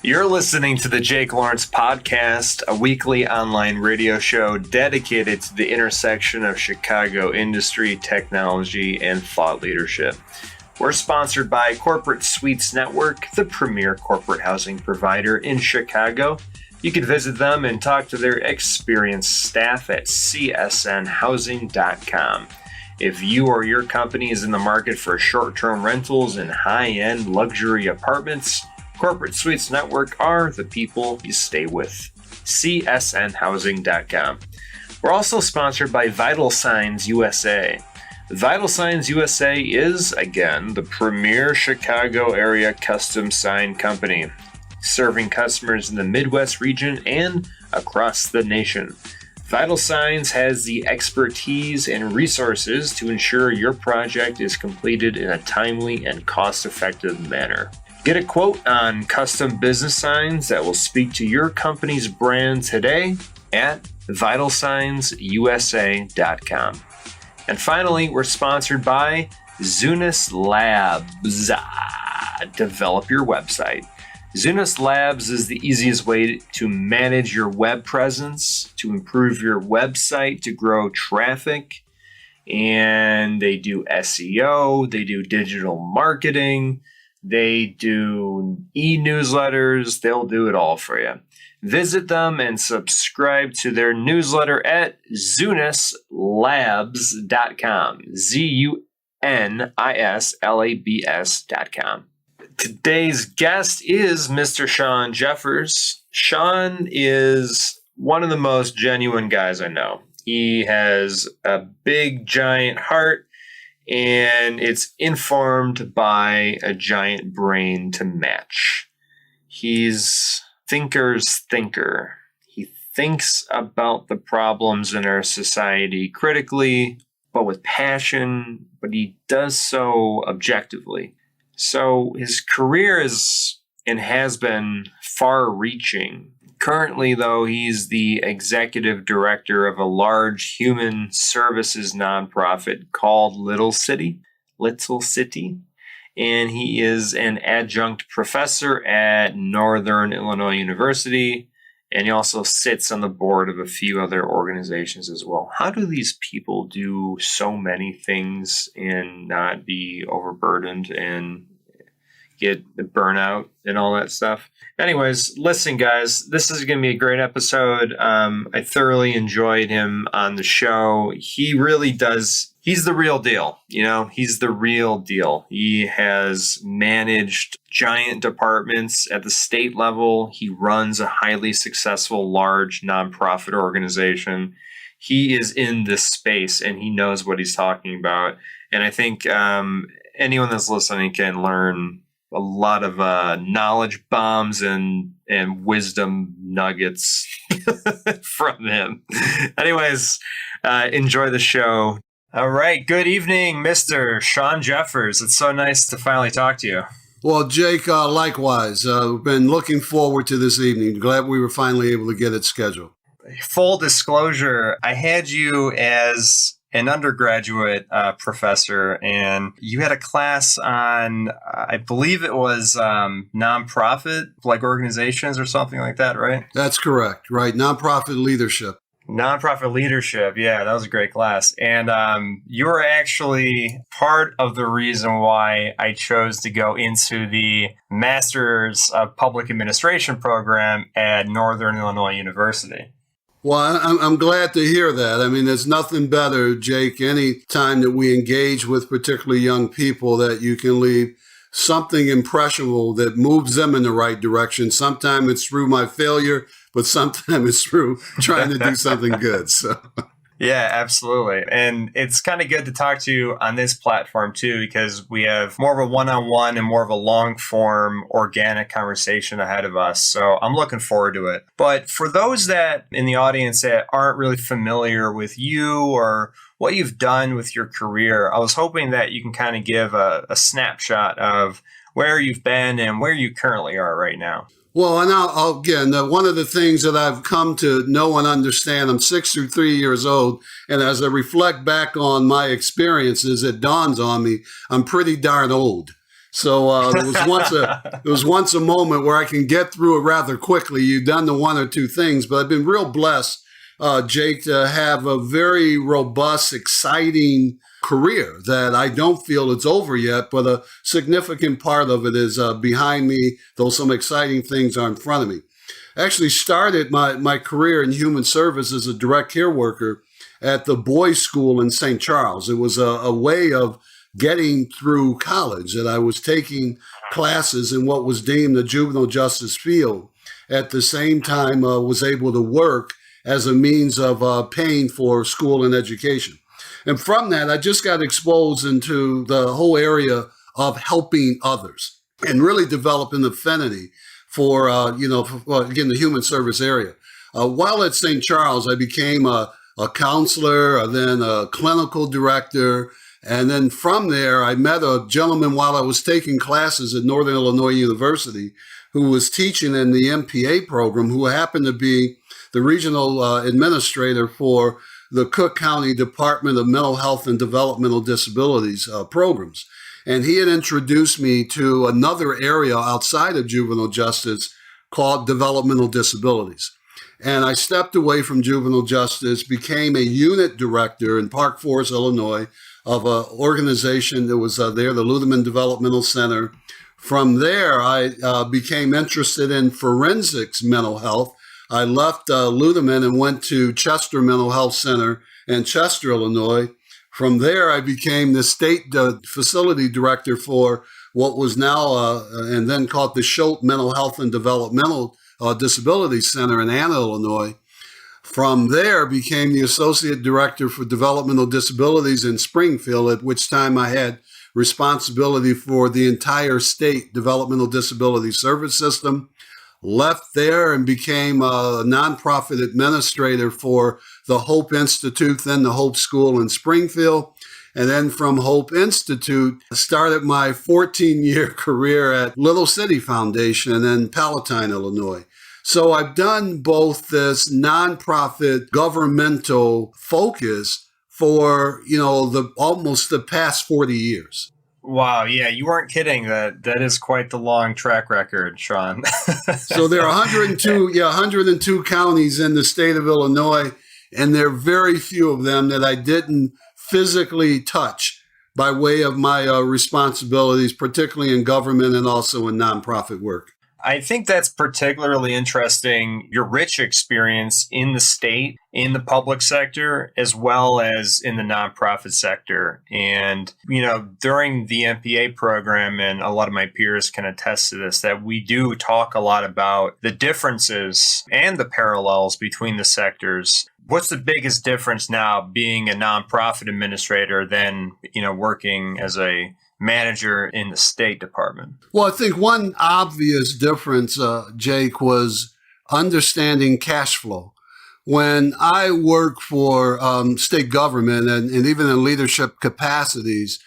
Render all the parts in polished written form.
You're listening to the Jake Lawrence Podcast, a weekly online radio show dedicated to the intersection of Chicago industry, technology, and thought leadership. We're sponsored by Corporate Suites Network, the premier corporate housing provider in Chicago. You can visit them and talk to their experienced staff at csnhousing.com. If you or your company is in the market for short-term rentals and high-end luxury apartments, Corporate Suites Network are the people you stay with. csnhousing.com. We're also sponsored by Vital Signs USA. Vital Signs USA is, again, the premier Chicago area custom sign company, serving customers in the Midwest region and across the nation. Vital Signs has the expertise and resources to ensure your project is completed in a timely and cost-effective manner. Get a quote on custom business signs that will speak to your company's brand today at vitalsignsusa.com. And finally, we're sponsored by Zunis Labs. Develop your website. Zunis Labs is the easiest way to manage your web presence, to improve your website, to grow traffic. And they do SEO, they do digital marketing, they do e-newsletters. They'll do it all for you. Visit them and subscribe to their newsletter at zunislabs.com. zunislabs.com. Today's guest is Mr. Shawn Jeffers. Shawn is one of the most genuine guys I know. He has a big, giant heart, and it's informed by a giant brain to match. He's thinker's thinker. He thinks about the problems in our society critically, but with passion, but he does so objectively. So his career is and has been far-reaching. Currently, though, he's the executive director of a large human services nonprofit called Little City, and he is an adjunct professor at Northern Illinois University, and he also sits on the board of a few other organizations as well. How do these people do so many things and not be overburdened and get the burnout and all that stuff? Anyways, listen, guys, this is going to be a great episode. I thoroughly enjoyed him on the show. He really does. He's the real deal. He's the real deal. He has managed giant departments at the state level. He runs a highly successful, large nonprofit organization. He is in this space and he knows what he's talking about. And I think anyone that's listening can learn a lot of knowledge bombs and wisdom nuggets from him. Anyways, enjoy the show. All right. Good evening, Mr. Shawn Jeffers. It's so nice to finally talk to you. Well, Jake, likewise. We've been looking forward to this evening. Glad we were finally able to get it scheduled. Full disclosure, I had you as an undergraduate professor, and you had a class on, I believe it was nonprofit, like organizations or something like that, right? That's correct, right? Nonprofit leadership. Nonprofit leadership. Yeah, that was a great class. And you were actually part of the reason why I chose to go into the Master's of Public Administration program at Northern Illinois University. Well, I'm glad to hear that. I mean, there's nothing better, Jake, any time that we engage with particularly young people that you can leave something impressionable that moves them in the right direction. Sometimes it's through my failure, but sometimes it's through trying to do something good. So. Yeah, absolutely. And it's kind of good to talk to you on this platform, too, because we have more of a one-on-one and more of a long-form organic conversation ahead of us. So I'm looking forward to it. But for those that in the audience that aren't really familiar with you or what you've done with your career, I was hoping that you can kind of give a snapshot of where you've been and where you currently are right now. Well, and again, one of the things that I've come to know and understand, I'm 63 years old, and as I reflect back on my experiences, it dawns on me, I'm pretty darn old. So there was once a moment where I can get through it rather quickly. You've done the one or two things, but I've been real blessed, Jake, to have a very robust, exciting career that I don't feel it's over yet, but a significant part of it is behind me, though some exciting things are in front of me. I actually started my career in human service as a direct care worker at the boys' school in St. Charles. It was a way of getting through college, that I was taking classes in what was deemed the juvenile justice field. At the same time, was able to work as a means of paying for school and education. And from that, I just got exposed into the whole area of helping others and really developed an affinity for, again, the human service area. While at St. Charles, I became a counselor, then a clinical director. And then from there, I met a gentleman while I was taking classes at Northern Illinois University who was teaching in the MPA program, who happened to be the regional administrator for the Cook County Department of Mental Health and Developmental Disabilities programs. And he had introduced me to another area outside of juvenile justice called developmental disabilities. And I stepped away from juvenile justice, became a unit director in Park Forest, Illinois, of an organization that was there, the Ludeman Developmental Center. From there, I became interested in forensics mental health. I left Ludeman and went to Chester Mental Health Center in Chester, Illinois. From there, I became the state facility director for what was now and then called the Schultz Mental Health and Developmental Disabilities Center in Anna, Illinois. From there, became the associate director for developmental disabilities in Springfield, at which time I had responsibility for the entire state developmental disability service system. Left there and became a nonprofit administrator for the Hope Institute, then the Hope School in Springfield. And then from Hope Institute, started my 14-year career at Little City Foundation in Palatine, Illinois. So I've done both this nonprofit governmental focus for, almost the past 40 years. Wow, yeah, you weren't kidding. That is quite the long track record, Shawn. So there are 102 counties in the state of Illinois, and there are very few of them that I didn't physically touch by way of my responsibilities, particularly in government and also in nonprofit work. I think that's particularly interesting, your rich experience in the state, in the public sector, as well as in the nonprofit sector. And, during the MPA program, and a lot of my peers can attest to this, that we do talk a lot about the differences and the parallels between the sectors. What's the biggest difference now being a nonprofit administrator than, working as a manager in the State Department? Well, I think one obvious difference, Jake, was understanding cash flow. When I work for state government and even in leadership capacities,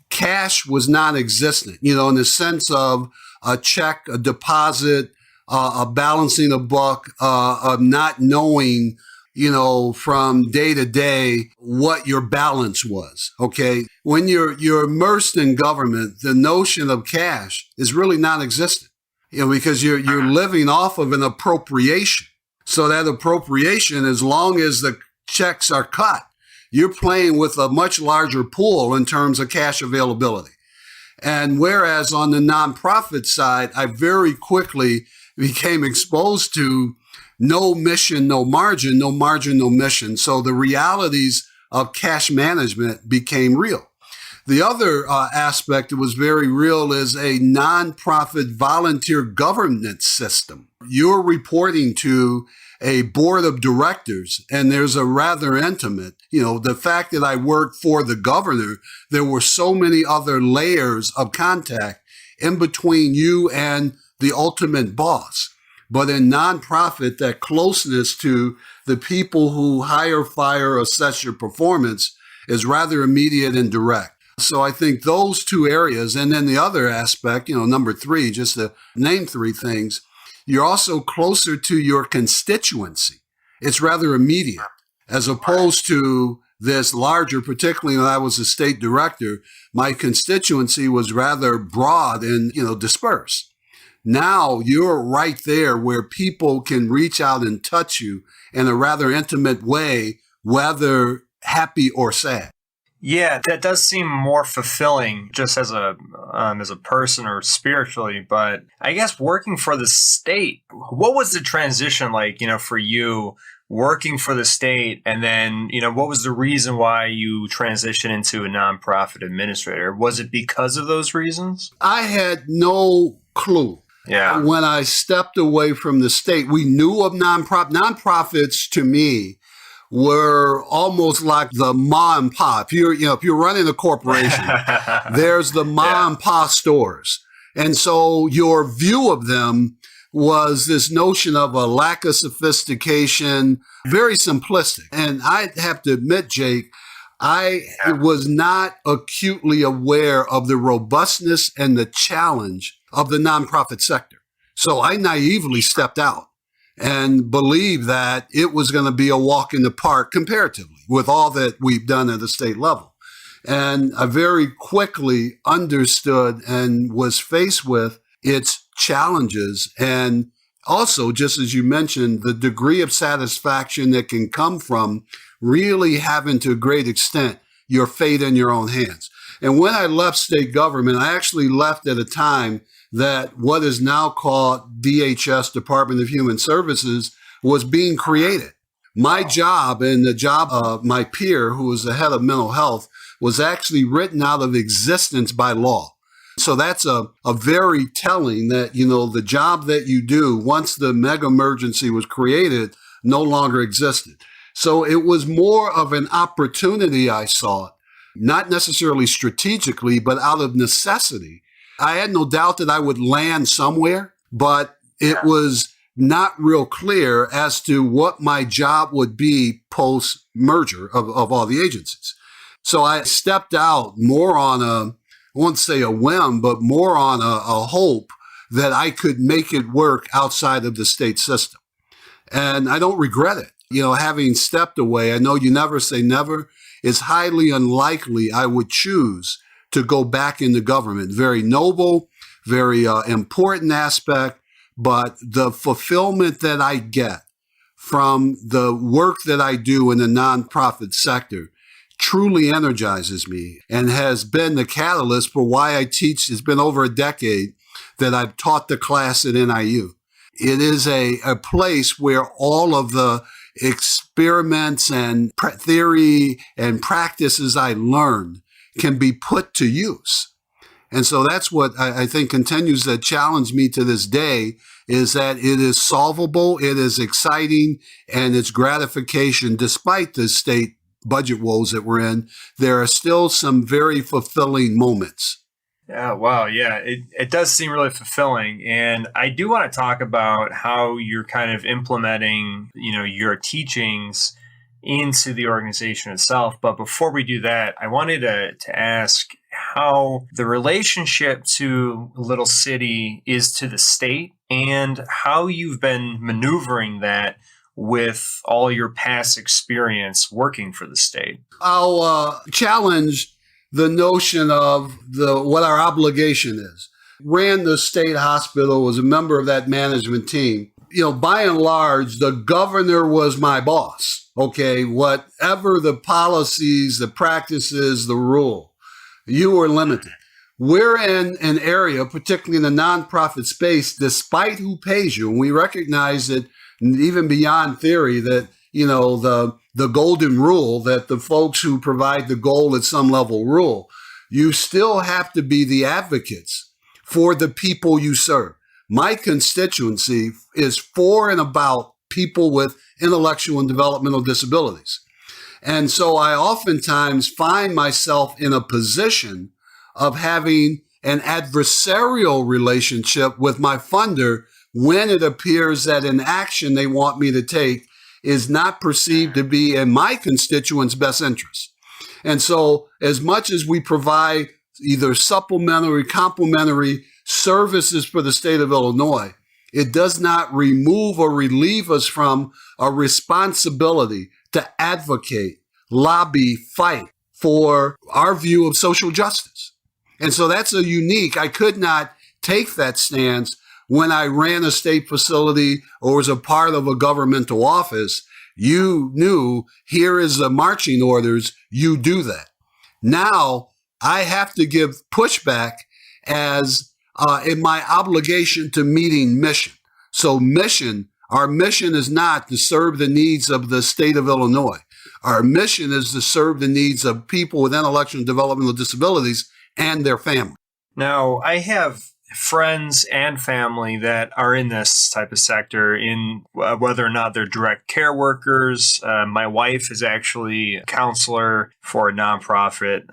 cash was non-existent, in the sense of a check, a deposit, a balancing a buck, of not knowing from day to day what your balance was. Okay. When you're immersed in government, the notion of cash is really non-existent, because you're living off of an appropriation. So that appropriation, as long as the checks are cut, you're playing with a much larger pool in terms of cash availability. And whereas on the nonprofit side, I very quickly became exposed to no mission, no margin, no margin, no mission. So the realities of cash management became real. The other aspect that was very real is a nonprofit volunteer governance system. You're reporting to a board of directors, and there's a rather intimate, the fact that I worked for the governor, there were so many other layers of contact in between you and the ultimate boss. But in nonprofit, that closeness to the people who hire, fire, assess your performance is rather immediate and direct. So I think those two areas, and then the other aspect, number three, just to name three things, you're also closer to your constituency. It's rather immediate, as opposed to this larger, particularly when I was a state director, my constituency was rather broad and, dispersed. Now you're right there where people can reach out and touch you in a rather intimate way, whether happy or sad. Yeah, that does seem more fulfilling just as a person or spiritually. But I guess working for the state, what was the transition like, for you working for the state? And then, what was the reason why you transitioned into a nonprofit administrator? Was it because of those reasons? I had no clue. Yeah. When I stepped away from the state, we knew of nonprofits to me were almost like the ma and pa. If you're running a corporation, there's the ma and pa stores. And so your view of them was this notion of a lack of sophistication, very simplistic. And I have to admit, Jake, I was not acutely aware of the robustness and the challenge of the nonprofit sector. So I naively stepped out and believed that it was going to be a walk in the park comparatively with all that we've done at the state level. And I very quickly understood and was faced with its challenges. And also, just as you mentioned, the degree of satisfaction that can come from really having to a great extent your fate in your own hands. And when I left state government, I actually left at a time that what is now called DHS, Department of Human Services, was being created. My job and the job of my peer, who was the head of mental health, was actually written out of existence by law. So that's a very telling that, the job that you do once the mega emergency was created no longer existed. So it was more of an opportunity I saw, not necessarily strategically, but out of necessity. I had no doubt that I would land somewhere, but it was not real clear as to what my job would be post-merger of all the agencies. So I stepped out more on I won't say a whim, but more on a hope that I could make it work outside of the state system. And I don't regret it. Having stepped away, I know you never say never. It's highly unlikely I would choose to go back into government. Very noble, very important aspect, but the fulfillment that I get from the work that I do in the nonprofit sector truly energizes me and has been the catalyst for why I teach. It's been over a decade that I've taught the class at NIU. It is a place where all of the experiments and theory and practices I learned can be put to use. And so that's what I think continues to challenge me to this day, is that it is solvable, it is exciting, and it's gratification. Despite the state budget woes that we're in, there are still some very fulfilling moments. Yeah, wow. Yeah, it does seem really fulfilling. And I do want to talk about how you're kind of implementing, your teachings into the organization itself. But before we do that, I wanted to ask how the relationship to Little City is to the state and how you've been maneuvering that with all your past experience working for the state. I'll challenge the notion of what our obligation is. Ran the state hospital, was a member of that management team. By and large, the governor was my boss. Okay, whatever the policies, the practices, the rule, you were limited. We're in an area, particularly in the nonprofit space, despite who pays you. And we recognize that even beyond theory that, the golden rule, that the folks who provide the goal at some level rule, you still have to be the advocates for the people you serve. My constituency is for and about people with intellectual and developmental disabilities. And so I oftentimes find myself in a position of having an adversarial relationship with my funder when it appears that an action they want me to take is not perceived to be in my constituents' best interest. And so as much as we provide either supplementary, complementary services for the state of Illinois, it does not remove or relieve us from a responsibility to advocate lobby, fight for our view of social justice. And so that's a unique, I could not take that stance when I ran a state facility or was a part of a governmental office. You knew, here is the marching orders, you do that. Now I have to give pushback as in my obligation to meeting mission. So our mission is not to serve the needs of the state of Illinois. Our mission is to serve the needs of people with intellectual and developmental disabilities and their family. Now, I have friends and family that are in this type of sector, in whether or not they're direct care workers. My wife is actually a counselor for a nonprofit.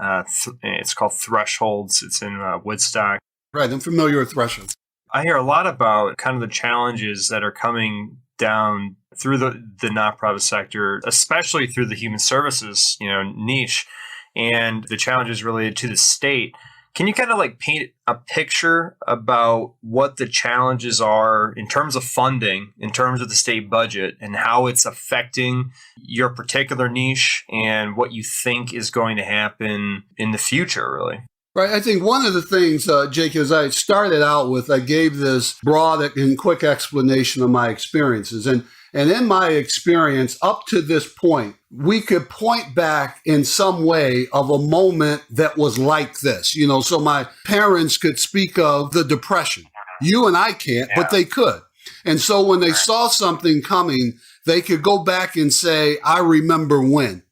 It's called Thresholds. It's in Woodstock. Right, I'm familiar with Thresholds. I hear a lot about kind of the challenges that are coming down through the nonprofit sector, especially through the human services, niche, and the challenges related to the state. Can you kind of like paint a picture about what the challenges are in terms of funding, in terms of the state budget, and how it's affecting your particular niche and what you think is going to happen in the future, really? Right. I think one of the things, Jake, as I started out with, I gave this broad and quick explanation of my experiences. And in my experience, up to this point, we could point back in some way of a moment that was like this. So my parents could speak of the Depression. You and I can't, but they could. And so when they saw something coming, they could go back and say, I remember when.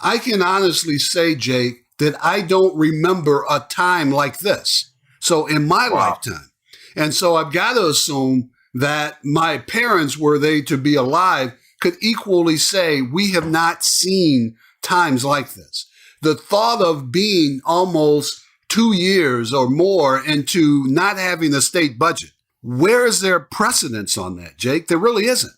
I can honestly say, Jake, that I don't remember a time like this. So in my lifetime. And so I've got to assume that my parents, were they to be alive, could equally say, we have not seen times like this. The thought of being almost 2 years or more into not having a state budget, where is there precedence on that, Jake? There really isn't.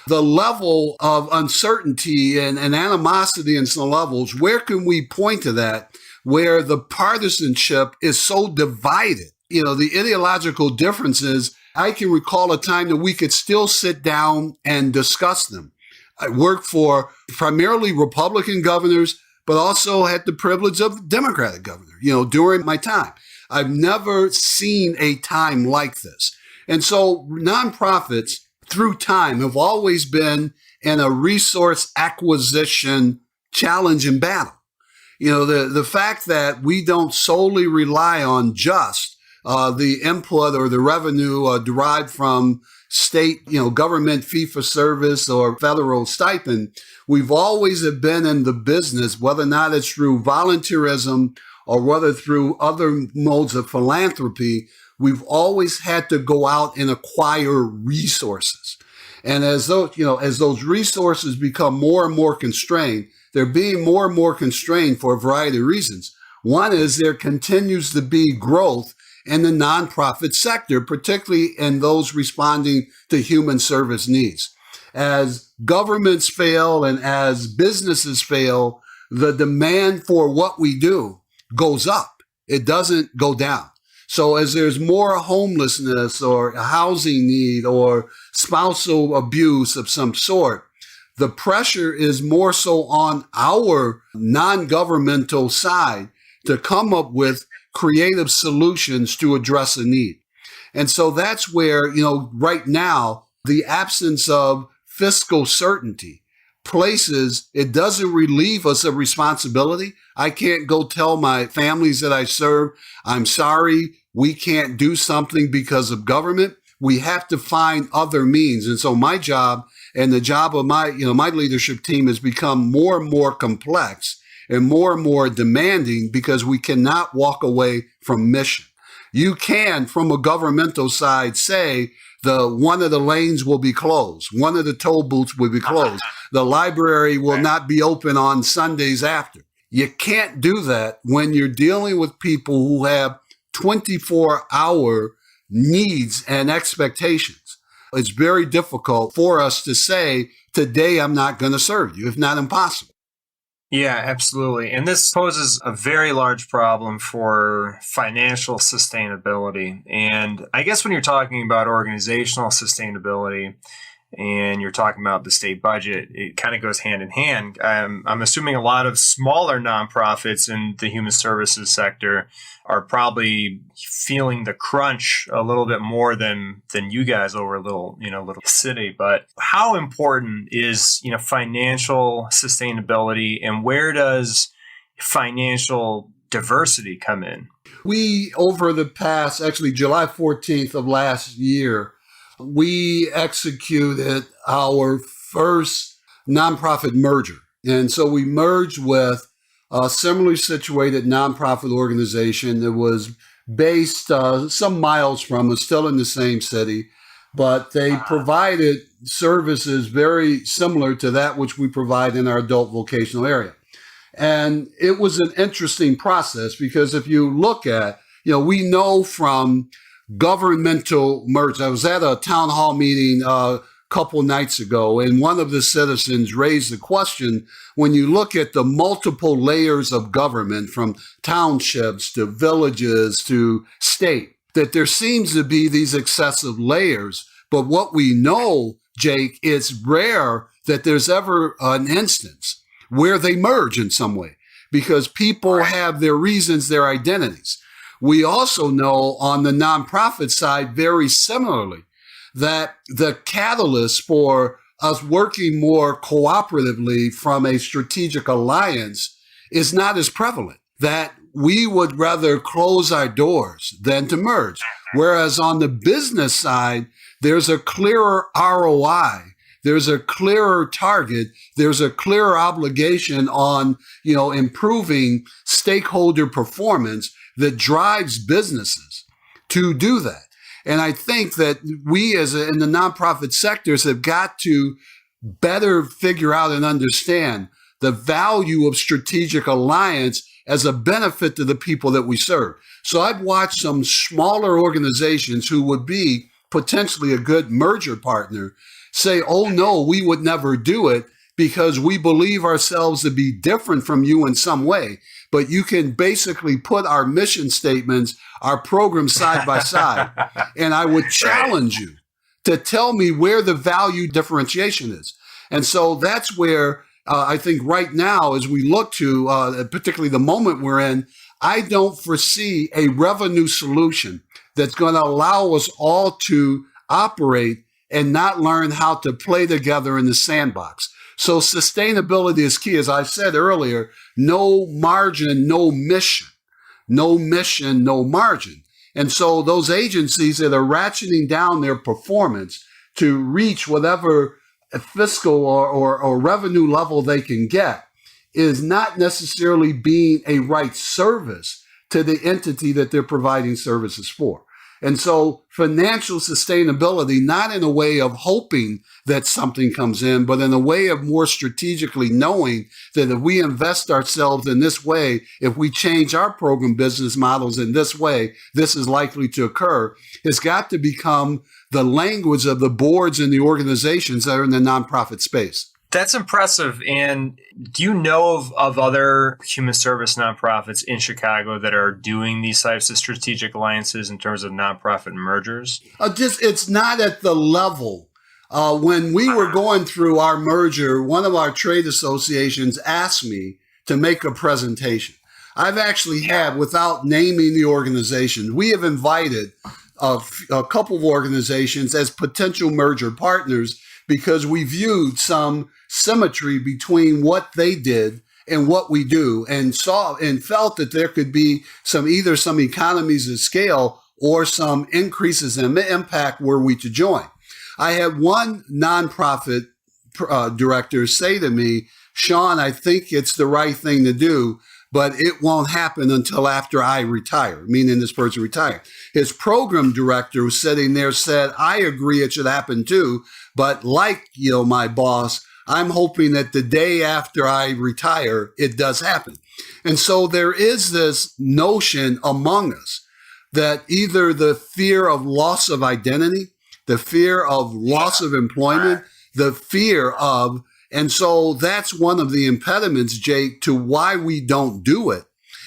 The level of uncertainty and animosity in some levels, where can we point to that where the partisanship is so divided? The ideological differences, I can recall a time that we could still sit down and discuss them. I worked for primarily Republican governors, but also had the privilege of Democratic governor, during my time. I've never seen a time like this. And so nonprofits through time have always been in a resource acquisition challenge and battle. The fact that we don't solely rely on just the input or the revenue derived from state, government fee-for-service or federal stipend, we've always have been in the business, whether or not it's through volunteerism or whether through other modes of philanthropy, we've always had to go out and acquire resources. And as those resources become more and more constrained, they're being more and more constrained for a variety of reasons. One is there continues to be growth in the nonprofit sector, particularly in those responding to human service needs. As governments fail and as businesses fail, the demand for what we do goes up. It doesn't go down. So as there's more homelessness or a housing need or spousal abuse of some sort, the pressure is more so on our non-governmental side to come up with creative solutions to address a need. And so that's where, right now, the absence of fiscal certainty places, it doesn't relieve us of responsibility. I can't go tell my families that I serve, I'm sorry, we can't do something because of government. We have to find other means. And so my job and the job of my leadership team has become more and more complex and more demanding because we cannot walk away from mission. You can, from a governmental side, say one of the lanes will be closed. One of the toll booths will be closed. The library will not be open on Sundays after. You can't do that when you're dealing with people who have 24-hour needs and expectations. It's very difficult for us to say, today I'm not going to serve you, if not impossible. Yeah, absolutely. And this poses a very large problem for financial sustainability. And I guess when you're talking about organizational sustainability, and you're talking about the state budget, it kind of goes hand in hand. I'm assuming a lot of smaller nonprofits in the human services sector are probably feeling the crunch a little bit more than you guys over a little city. But how important is, financial sustainability, and where does financial diversity come in? We, over the past, actually July 14th of last year, we executed our first nonprofit merger. And so we merged with a similarly situated nonprofit organization that was based some miles from us, still in the same city, but they provided services very similar to that which we provide in our adult vocational area. And it was an interesting process because if you look at, we know from governmental merge. I was at a town hall meeting a couple nights ago, and one of the citizens raised the question, when you look at the multiple layers of government, from townships to villages to state, that there seems to be these excessive layers. But what we know, Jake, it's rare that there's ever an instance where they merge in some way, because people have their reasons, their identities. We also know on the nonprofit side, very similarly, that the catalyst for us working more cooperatively from a strategic alliance is not as prevalent, that we would rather close our doors than to merge. Whereas on the business side, there's a clearer ROI. There's a clearer target. There's a clearer obligation on, improving stakeholder performance that drives businesses to do that. And I think that we in the nonprofit sectors have got to better figure out and understand the value of strategic alliance as a benefit to the people that we serve. So I've watched some smaller organizations who would be potentially a good merger partner say, oh no, we would never do it because we believe ourselves to be different from you in some way. But you can basically put our mission statements, our program side by side. And I would challenge you to tell me where the value differentiation is. And so that's where I think right now, as we look to particularly the moment we're in, I don't foresee a revenue solution that's going to allow us all to operate and not learn how to play together in the sandbox. So sustainability is key. As I said earlier, no margin, no mission. No mission, no margin. And so those agencies that are ratcheting down their performance to reach whatever fiscal or revenue level they can get is not necessarily being a right service to the entity that they're providing services for. And so financial sustainability, not in a way of hoping that something comes in, but in a way of more strategically knowing that if we invest ourselves in this way, if we change our program business models in this way, this is likely to occur, has got to become the language of the boards and the organizations that are in the nonprofit space. That's impressive. And do you know of other human service nonprofits in Chicago that are doing these types of strategic alliances in terms of nonprofit mergers? It's not at the level. When we were going through our merger, one of our trade associations asked me to make a presentation. I've actually had, without naming the organization, we have invited a couple of organizations as potential merger partners because we viewed some symmetry between what they did and what we do, and saw and felt that there could be either some economies of scale or some increases in impact were we to join. I had one nonprofit director say to me, Shawn, I think it's the right thing to do, but it won't happen until after I retire, meaning this person retired. His program director was sitting there, said, I agree it should happen too, but like, my boss, I'm hoping that the day after I retire, it does happen. And so there is this notion among us that either the fear of loss of identity, the fear of loss of employment, the fear of, and so that's one of the impediments, Jake, to why we don't do it.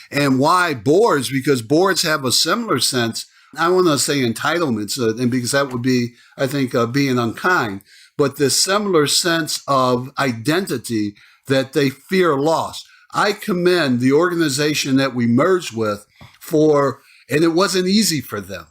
And why boards, because boards have a similar sense, I want to say entitlements, and because that would be, I think, being unkind. but this similar sense of identity that they fear loss. I commend the organization that we merged with and it wasn't easy for them.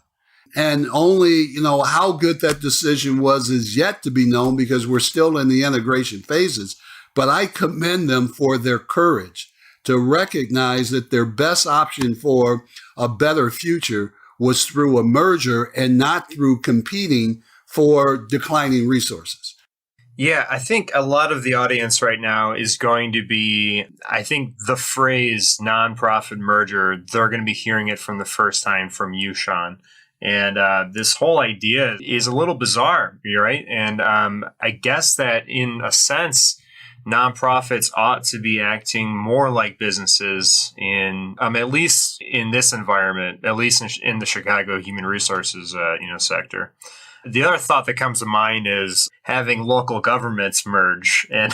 And only, how good that decision was is yet to be known because we're still in the integration phases. But I commend them for their courage to recognize that their best option for a better future was through a merger and not through competing for declining resources. Yeah, I think a lot of the audience right now is going to be, I think the phrase nonprofit merger, they're going to be hearing it from the first time from you, Shawn. And this whole idea is a little bizarre, right? And I guess that in a sense, nonprofits ought to be acting more like businesses in, at least in this environment, at least in the Chicago human resources, sector. The other thought that comes to mind is having local governments merge and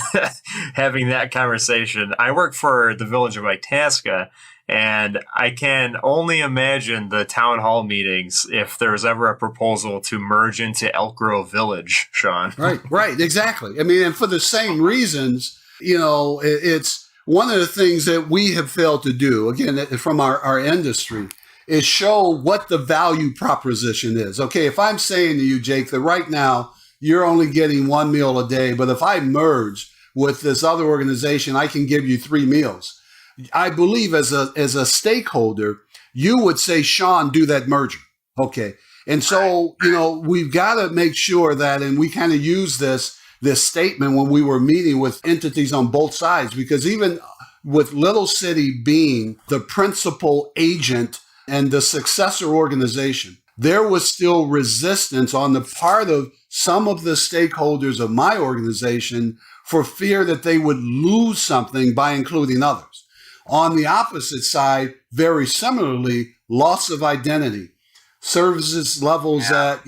having that conversation. I work for the village of Itasca, and I can only imagine the town hall meetings if there's ever a proposal to merge into Elk Grove Village, Shawn. Right, exactly. I mean, and for the same reasons, it's one of the things that we have failed to do, again, from our industry, is show what the value proposition is. Okay, if I'm saying to you, Jake, that right now you're only getting one meal a day, but if I merge with this other organization, I can give you 3 meals. I believe as a stakeholder, you would say, Shawn, do that merger. Okay. And so, we've got to make sure that, and we kind of use this statement when we were meeting with entities on both sides, because even with Little City being the principal agent and the successor organization, there was still resistance on the part of some of the stakeholders of my organization for fear that they would lose something by including others. On the opposite side, very similarly, loss of identity, services levels that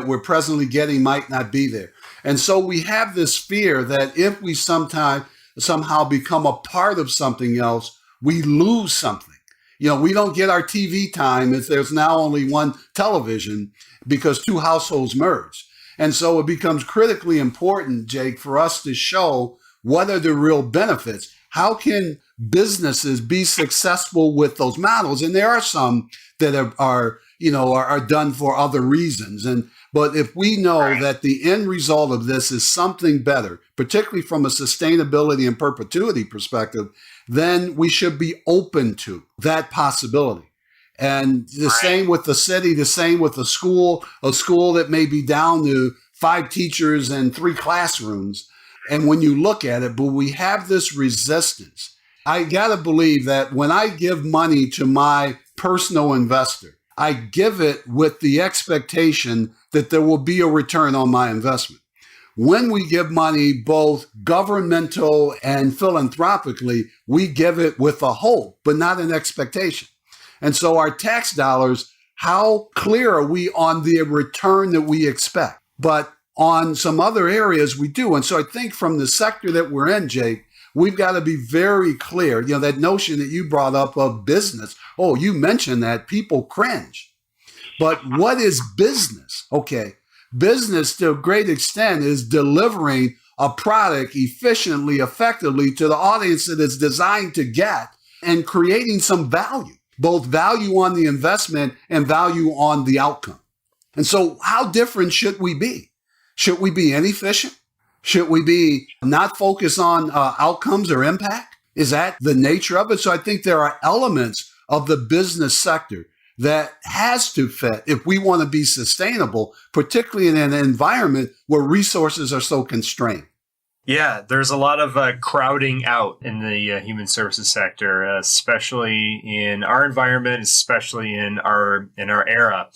we're presently getting might not be there. And so we have this fear that if we somehow become a part of something else, we lose something. We don't get our TV time if there's now only one television because 2 households merge. And so it becomes critically important, Jake, for us to show what are the real benefits. How can businesses be successful with those models? And there are some that are done for other reasons. But if we know that the end result of this is something better, particularly from a sustainability and perpetuity perspective, then we should be open to that possibility. And the same with the city, the same with a school that may be down to 5 teachers and 3 classrooms. And when you look at it, but we have this resistance. I got to believe that when I give money to my personal investor, I give it with the expectation that there will be a return on my investment. When we give money, both governmental and philanthropically, we give it with a hope, but not an expectation. And so our tax dollars, how clear are we on the return that we expect? But on some other areas, we do. And so I think from the sector that we're in, Jake, we've got to be very clear. That notion that you brought up of business. Oh, you mentioned that, people cringe. But what is business? Okay. Business, to a great extent, is delivering a product efficiently, effectively to the audience that it's designed to get and creating some value, both value on the investment and value on the outcome. And so how different should we be? Should we be inefficient? Should we be not focused on outcomes or impact? Is that the nature of it? So I think there are elements of the business sector that has to fit if we want to be sustainable, particularly in an environment where resources are so constrained. Yeah, there's a lot of crowding out in the human services sector, especially in our environment, especially in our era.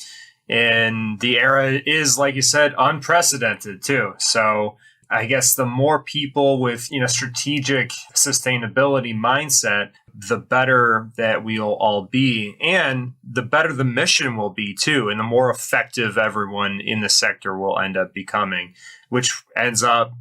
And the era is, like you said, unprecedented too. So I guess the more people with, strategic sustainability mindset, the better that we'll all be, and the better the mission will be too, and the more effective everyone in the sector will end up becoming, which ends up,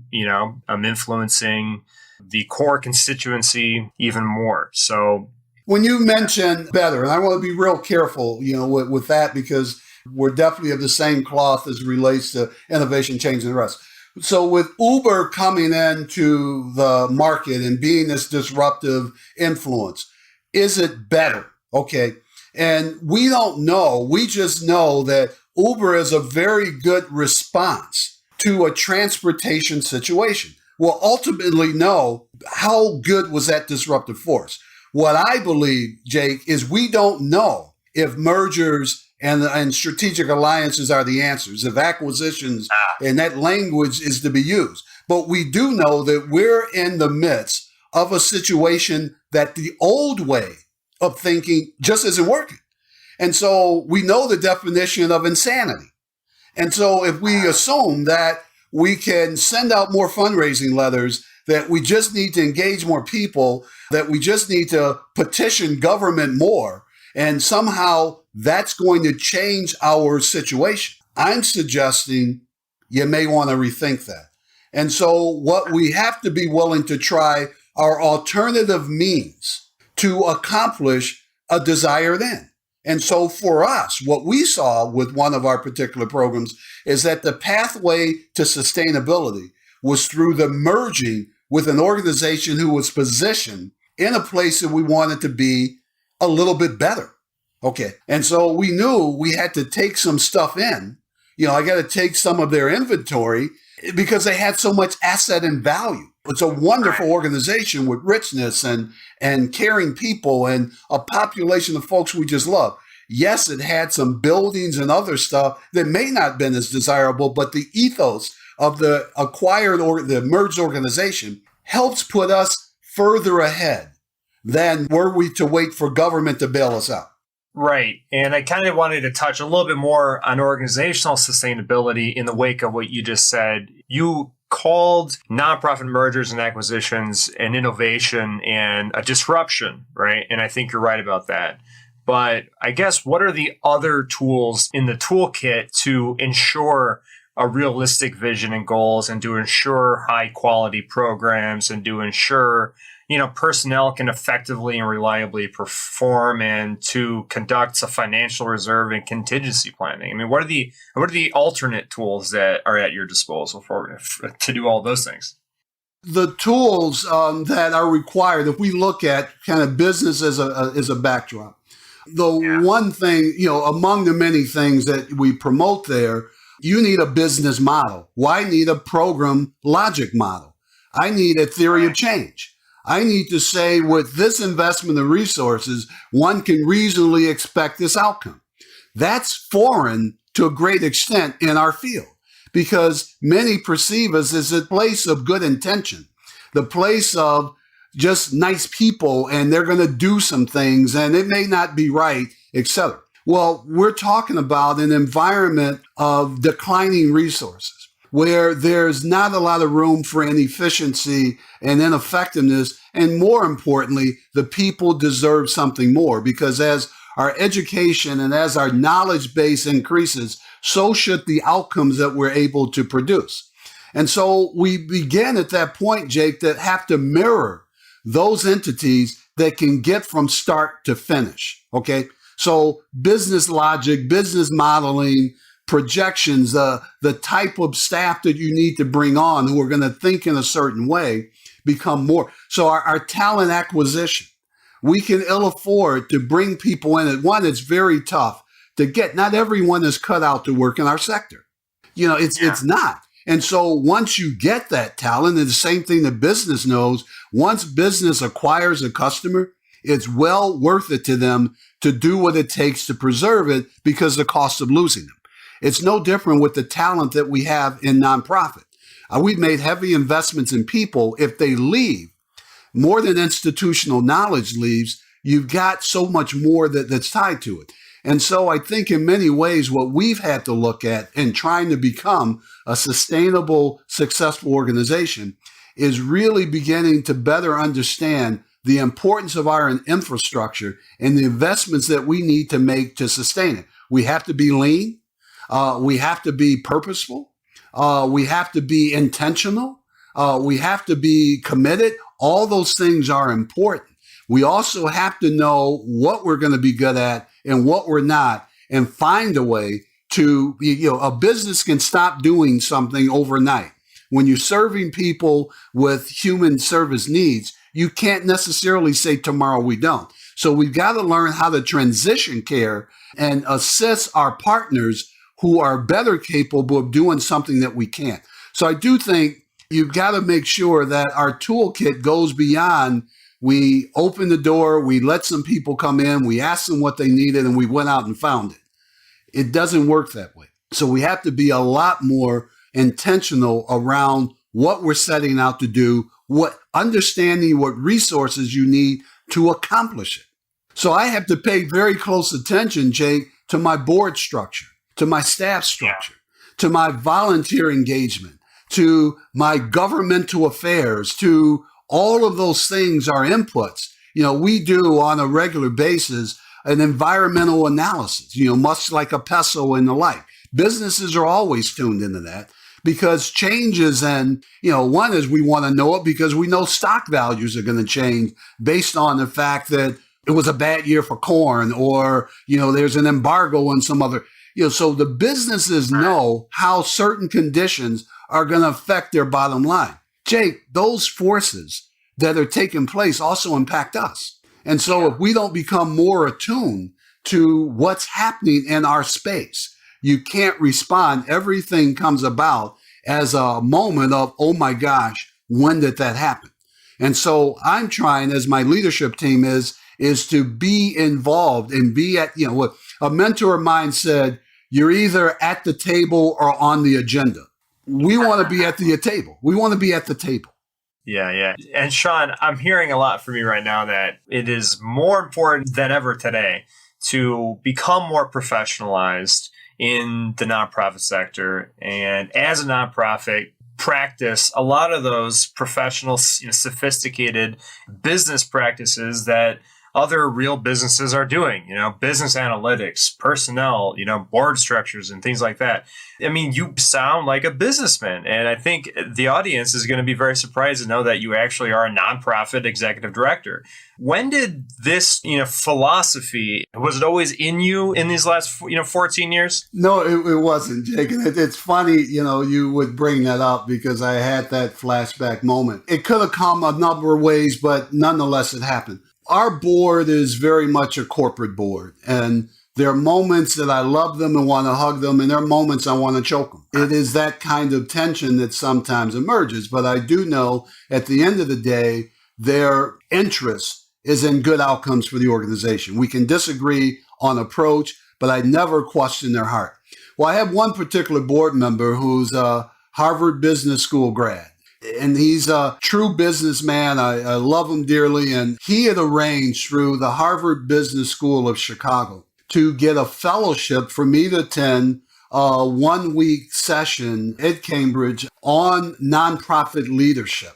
influencing the core constituency even more. So when you mention better, and I want to be real careful, with that, because we're definitely of the same cloth as it relates to innovation, change, and the rest. So with Uber coming into the market and being this disruptive influence, is it better? Okay. And we don't know. We just know that Uber is a very good response to a transportation situation. We'll ultimately know how good was that disruptive force. What I believe, Jake, is we don't know if mergers and strategic alliances are the answers, if acquisitions and that language is to be used. But we do know that we're in the midst of a situation that the old way of thinking just isn't working. And so we know the definition of insanity. And so if we assume that we can send out more fundraising letters, that we just need to engage more people, that we just need to petition government more, and somehow that's going to change our situation, I'm suggesting you may want to rethink that. And so what we have to be willing to try are alternative means to accomplish a desired end. And so for us, what we saw with one of our particular programs is that the pathway to sustainability was through the merging with an organization who was positioned in a place that we wanted to be a little bit better. Okay. And so we knew we had to take some stuff in. I got to take some of their inventory because they had so much asset and value. It's a wonderful organization with richness and caring people and a population of folks we just love. Yes, it had some buildings and other stuff that may not have been as desirable, but the ethos of the acquired or the merged organization helps put us further ahead than were we to wait for government to bail us out. Right. And I kind of wanted to touch a little bit more on organizational sustainability in the wake of what you just said. You called nonprofit mergers and acquisitions an innovation and a disruption, right? And I think you're right about that. But I guess what are the other tools in the toolkit to ensure a realistic vision and goals, and to ensure high quality programs, and to ensure personnel can effectively and reliably perform, and to conduct a financial reserve and contingency planning? I mean, what are the alternate tools that are at your disposal to do all those things? The tools that are required, if we look at kind of business as a backdrop, one thing, among the many things that we promote there, you need a business model. Well, I need a program logic model. I need a theory of change. I need to say with this investment of resources, one can reasonably expect this outcome. That's foreign to a great extent in our field because many perceive us as a place of good intention, the place of just nice people, and they're going to do some things and it may not be right, etc. Well, we're talking about an environment of declining resources where there's not a lot of room for inefficiency and ineffectiveness. And more importantly, the people deserve something more because as our education and as our knowledge base increases, so should the outcomes that we're able to produce. And so we begin at that point, Jake, that have to mirror those entities that can get from start to finish. Okay. So business logic, business modeling, projections, the type of staff that you need to bring on who are going to think in a certain way become more. So our talent acquisition, we can ill afford to bring people in. One, it's very tough to get. Not everyone is cut out to work in our sector. It's not. And so once you get that talent, and the same thing that business knows, once business acquires a customer, it's well worth it to them to do what it takes to preserve it because of the cost of losing them. It's no different with the talent that we have in nonprofit. We've made heavy investments in people. If they leave, more than institutional knowledge leaves, you've got so much more that's tied to it. And so I think in many ways, what we've had to look at in trying to become a sustainable, successful organization is really beginning to better understand the importance of our infrastructure and the investments that we need to make to sustain it. We have to be lean. We have to be purposeful. We have to be intentional. We have to be committed. All those things are important. We also have to know what we're going to be good at and what we're not, and find a way to, a business can stop doing something overnight. when you're serving people with human service needs, you can't necessarily say tomorrow we don't. So we've got to learn how to transition care and assist our partners who are better capable of doing something that we can't. So I do think you've got to make sure that our toolkit goes beyond we open the door, we let some people come in, we asked them what they needed, and we went out and found it. It doesn't work that way. So we have to be a lot more intentional around what we're setting out to do, what understanding what resources you need to accomplish it. So I have to pay very close attention, Jake, to my board structure, to my staff structure, to my volunteer engagement, to my governmental affairs, to all of those things are inputs. We do on a regular basis an environmental analysis, much like a PESO and the like. Businesses are always tuned into that because changes and, one is we want to know it because we know stock values are going to change based on the fact that it was a bad year for corn or, there's an embargo on some other, so the businesses know how certain conditions are going to affect their bottom line. Jake, those forces that are taking place also impact us. And so if we don't become more attuned to what's happening in our space, you can't respond. Everything comes about as a moment of, oh my gosh, when did that happen? And so I'm trying, as my leadership team is to be involved and be at, what a mentor of mine said, you're either at the table or on the agenda. We want to be at the table. We want to be at the table. Yeah. And Shawn, I'm hearing a lot from you right now that it is more important than ever today to become more professionalized in the nonprofit sector. And as a nonprofit, practice a lot of those professional, sophisticated business practices that other real businesses are doing, business analytics, personnel, board structures and things like that. I mean, you sound like a businessman. And I think the audience is going to be very surprised to know that you actually are a nonprofit executive director. When did this, philosophy, was it always in you in these last, 14 years? No, it wasn't, Jake. And it's funny, you would bring that up because I had that flashback moment. It could have come a number of ways, but nonetheless, it happened. Our board is very much a corporate board, and there are moments that I love them and want to hug them, and there are moments I want to choke them. It is that kind of tension that sometimes emerges, but I do know at the end of the day, their interest is in good outcomes for the organization. We can disagree on approach, but I never question their heart. Well, I have one particular board member who's a Harvard Business School grad. And he's a true businessman. I love him dearly. And he had arranged through the Harvard Business School of Chicago to get a fellowship for me to attend a 1-week session at Cambridge on nonprofit leadership.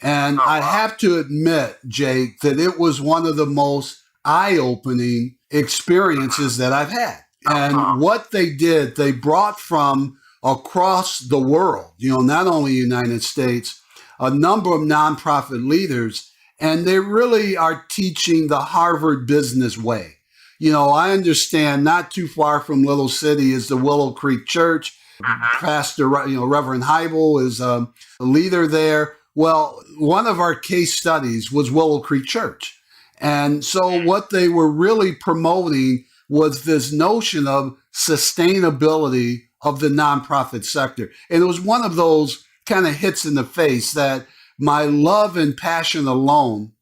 And I have to admit, Jake, that it was one of the most eye-opening experiences that I've had. And what they did, they brought from across the world, not only the United States, a number of nonprofit leaders, and they really are teaching the Harvard business way. I understand not too far from Little City is the Willow Creek Church. Pastor, Reverend Heibel is a leader there. Well, one of our case studies was Willow Creek Church. And so what they were really promoting was this notion of sustainability of the nonprofit sector. And it was one of those kind of hits in the face that my love and passion alone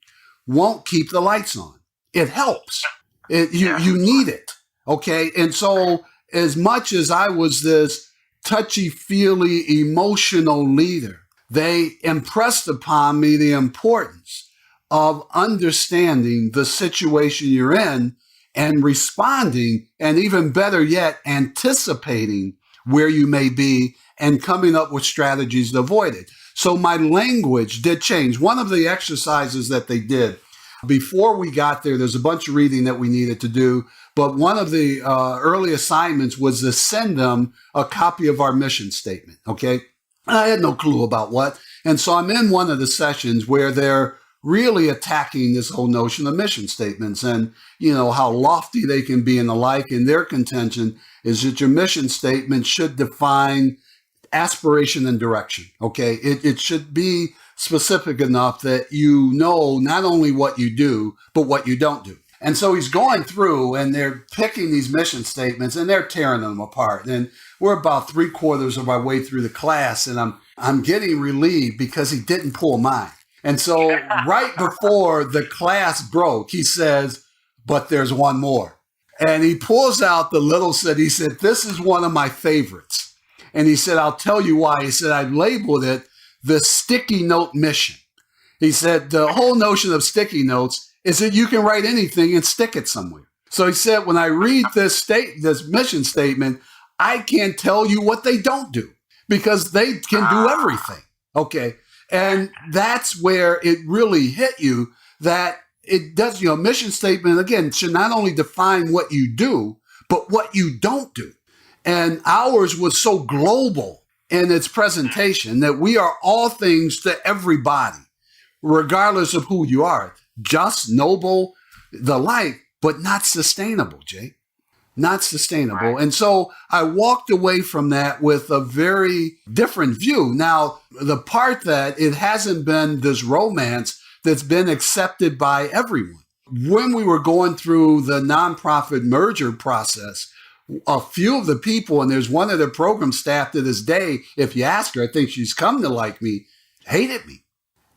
won't keep the lights on. It helps. You need it. Okay. And so as much as I was this touchy-feely, emotional leader, they impressed upon me the importance of understanding the situation you're in and responding, and even better yet, anticipating where you may be and coming up with strategies to avoid it. So my language did change. One of the exercises that they did before we got there's a bunch of reading that we needed to do, but one of the early assignments was to send them a copy of our mission statement, okay? And I had no clue about what. And so I'm in one of the sessions where they're really attacking this whole notion of mission statements and, how lofty they can be and the like. And their contention is that your mission statement should define aspiration and direction. Okay. It should be specific enough that you know not only what you do, but what you don't do. And so he's going through and they're picking these mission statements and they're tearing them apart. And we're about 3/4 of our way through the class and I'm getting relieved because he didn't pull mine. And so right before the class broke, he says, but there's one more. And he pulls out the little set. He said, this is one of my favorites. And he said, I'll tell you why. He said, I labeled it the sticky note mission. He said, the whole notion of sticky notes is that you can write anything and stick it somewhere. So he said, when I read this mission statement, I can't tell you what they don't do because they can do everything. Okay. And that's where it really hit you that it does, mission statement, again, should not only define what you do, but what you don't do. And ours was so global in its presentation that we are all things to everybody, regardless of who you are. Just, noble, the like, but not sustainable, Jake. Not sustainable. Right. And so I walked away from that with a very different view. Now, the part that it hasn't been this romance that's been accepted by everyone. When we were going through the nonprofit merger process, a few of the people, and there's one of the program staff to this day, if you ask her, I think she's come to like me, hated me,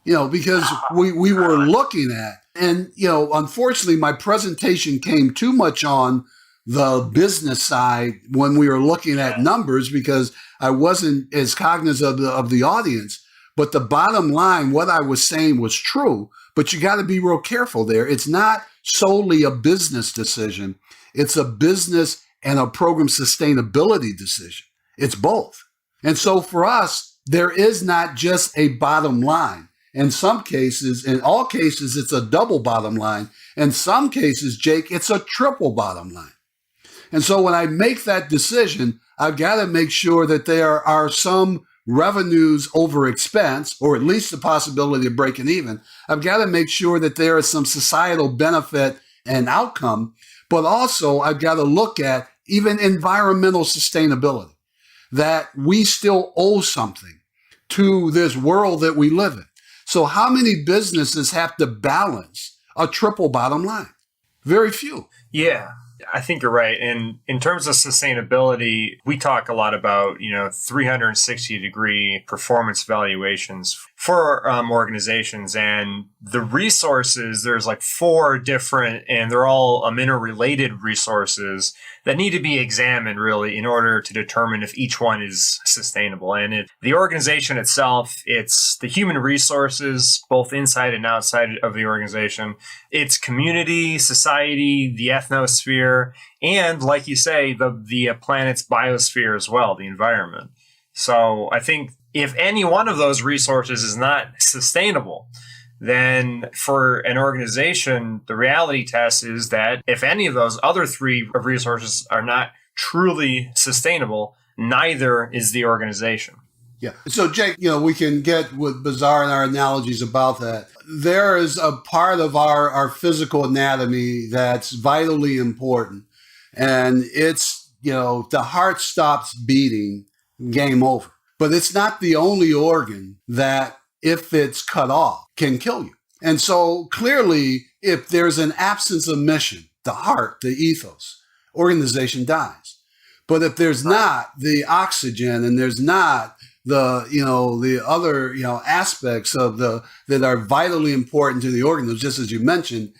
because we were looking at, and, unfortunately, my presentation came too much on the business side when we were looking at numbers because I wasn't as cognizant of the audience. But the bottom line, what I was saying was true, but you got to be real careful there. It's not solely a business decision. It's a business and a program sustainability decision. It's both. And so for us, there is not just a bottom line. In some cases, in all cases, it's a double bottom line. In some cases, Jake, it's a triple bottom line. And so when I make that decision, I've got to make sure that there are some revenues over expense, or at least the possibility of breaking even. I've got to make sure that there is some societal benefit and outcome, but also I've got to look at even environmental sustainability, that we still owe something to this world that we live in. So how many businesses have to balance a triple bottom line? Very few. Yeah. I think you're right. And in terms of sustainability, we talk a lot about, 360-degree performance evaluations for organizations. And the resources, there's like 4 different, and they're all interrelated resources that need to be examined really in order to determine if each one is sustainable. And the organization itself, it's the human resources, both inside and outside of the organization. It's community, society, the ethnosphere, and like you say, the planet's biosphere as well, the environment. So I think if any one of those resources is not sustainable, then for an organization, the reality test is that if any of those other 3 resources are not truly sustainable, neither is the organization. Yeah. So, Jake, we can get with bizarre in our analogies about that. There is a part of our physical anatomy that's vitally important. And it's, the heart stops beating, game over. But it's not the only organ that, if it's cut off, can kill you. And so clearly, if there's an absence of mission, the heart, the ethos, organization dies. But if there's not the oxygen and there's not the other, aspects of that are vitally important to the organism, just as you mentioned,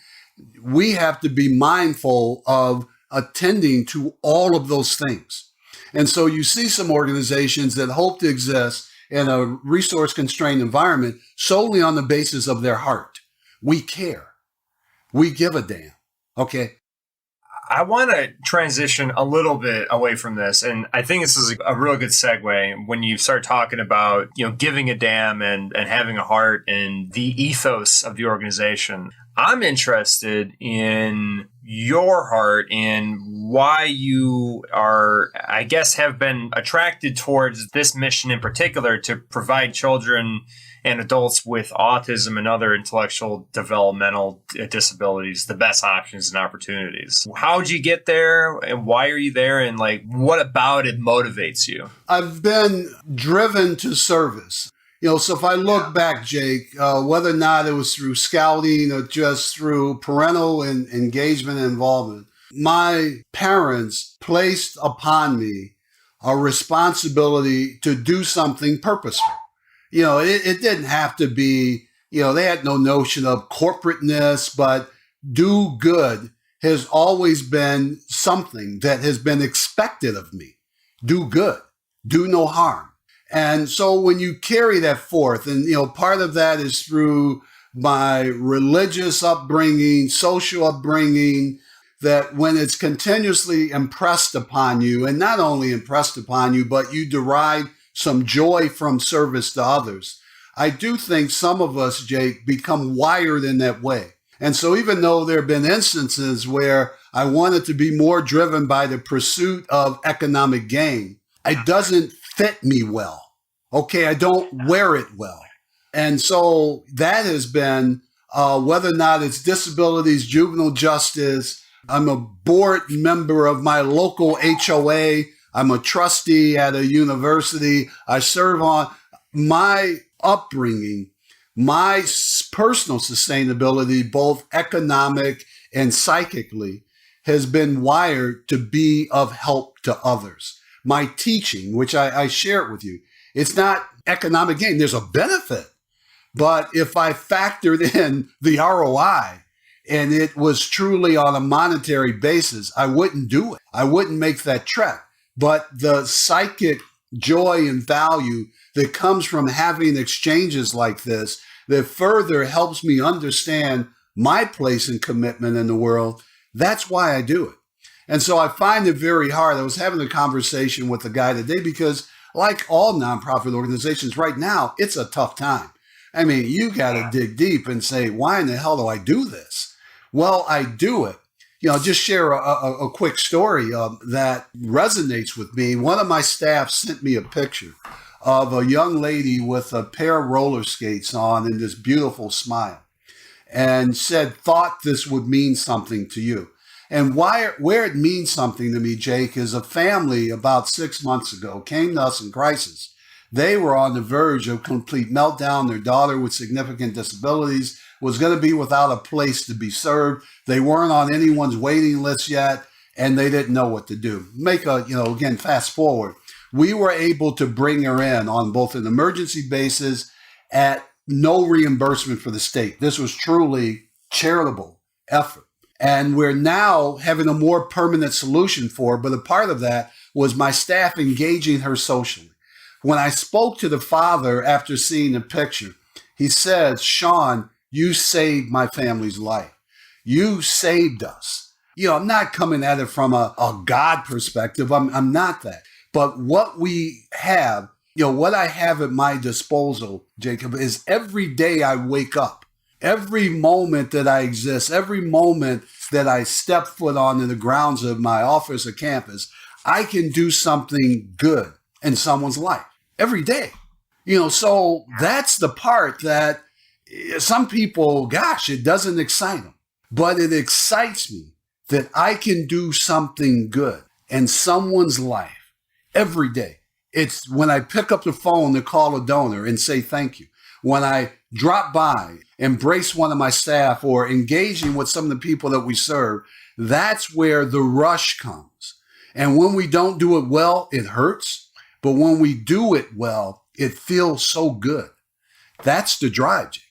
we have to be mindful of attending to all of those things. And so you see some organizations that hope to exist in a resource-constrained environment solely on the basis of their heart. We care. We give a damn. Okay? I want to transition a little bit away from this. And I think this is a real good segue when you start talking about, giving a damn and having a heart and the ethos of the organization. I'm interested in your heart and why you are, I guess, have been attracted towards this mission in particular to provide children and adults with autism and other intellectual developmental disabilities the best options and opportunities. How'd you get there, and why are you there, and like what about it motivates you? I've been driven to service. So if I look back, Jake, whether or not it was through scouting or just through parental engagement and involvement, my parents placed upon me a responsibility to do something purposeful. It didn't have to be, they had no notion of corporateness, but do good has always been something that has been expected of me. Do good, do no harm. And so when you carry that forth, and, part of that is through my religious upbringing, social upbringing, that when it's continuously impressed upon you, and not only impressed upon you, but you derive some joy from service to others, I do think some of us, Jake, become wired in that way. And so even though there have been instances where I wanted to be more driven by the pursuit of economic gain, it doesn't fit me well. Okay, I don't wear it well. And so that has been, whether or not it's disabilities, juvenile justice, I'm a board member of my local HOA, I'm a trustee at a university, I serve on my upbringing, my personal sustainability, both economic and psychically, has been wired to be of help to others. My teaching, which I share it with you, it's not economic gain. There's a benefit. But if I factored in the ROI and it was truly on a monetary basis, I wouldn't do it. I wouldn't make that trek. But the psychic joy and value that comes from having exchanges like this, that further helps me understand my place and commitment in the world, that's why I do it. And so I find it very hard. I was having a conversation with a guy today because, like all nonprofit organizations right now, it's a tough time. I mean, you got to dig deep and say, why in the hell do I do this? Well, I do it. Just share a quick story that resonates with me. One of my staff sent me a picture of a young lady with a pair of roller skates on and this beautiful smile, and said, thought this would mean something to you. And where it means something to me, Jake, is a family about 6 months ago came to us in crisis. They were on the verge of complete meltdown. Their daughter with significant disabilities was going to be without a place to be served. They weren't on anyone's waiting list yet, and they didn't know what to do. Again, fast forward. We were able to bring her in on both an emergency basis at no reimbursement for the state. This was truly charitable effort. And we're now having a more permanent solution for her. But a part of that was my staff engaging her socially. When I spoke to the father after seeing the picture, he says, Shawn, you saved my family's life. You saved us. I'm not coming at it from a God perspective. I'm not that. But what we have, what I have at my disposal, Jacob, is every day I wake up, every moment that I exist, every moment that I step foot onto the grounds of my office or campus, I can do something good in someone's life every day. So that's the part that some people, gosh, it doesn't excite them. But it excites me that I can do something good in someone's life every day. It's when I pick up the phone to call a donor and say thank you. When I drop by, embrace one of my staff, or engaging with some of the people that we serve, that's where the rush comes. And when we don't do it well, it hurts. But when we do it well, it feels so good. That's the drive, Jay.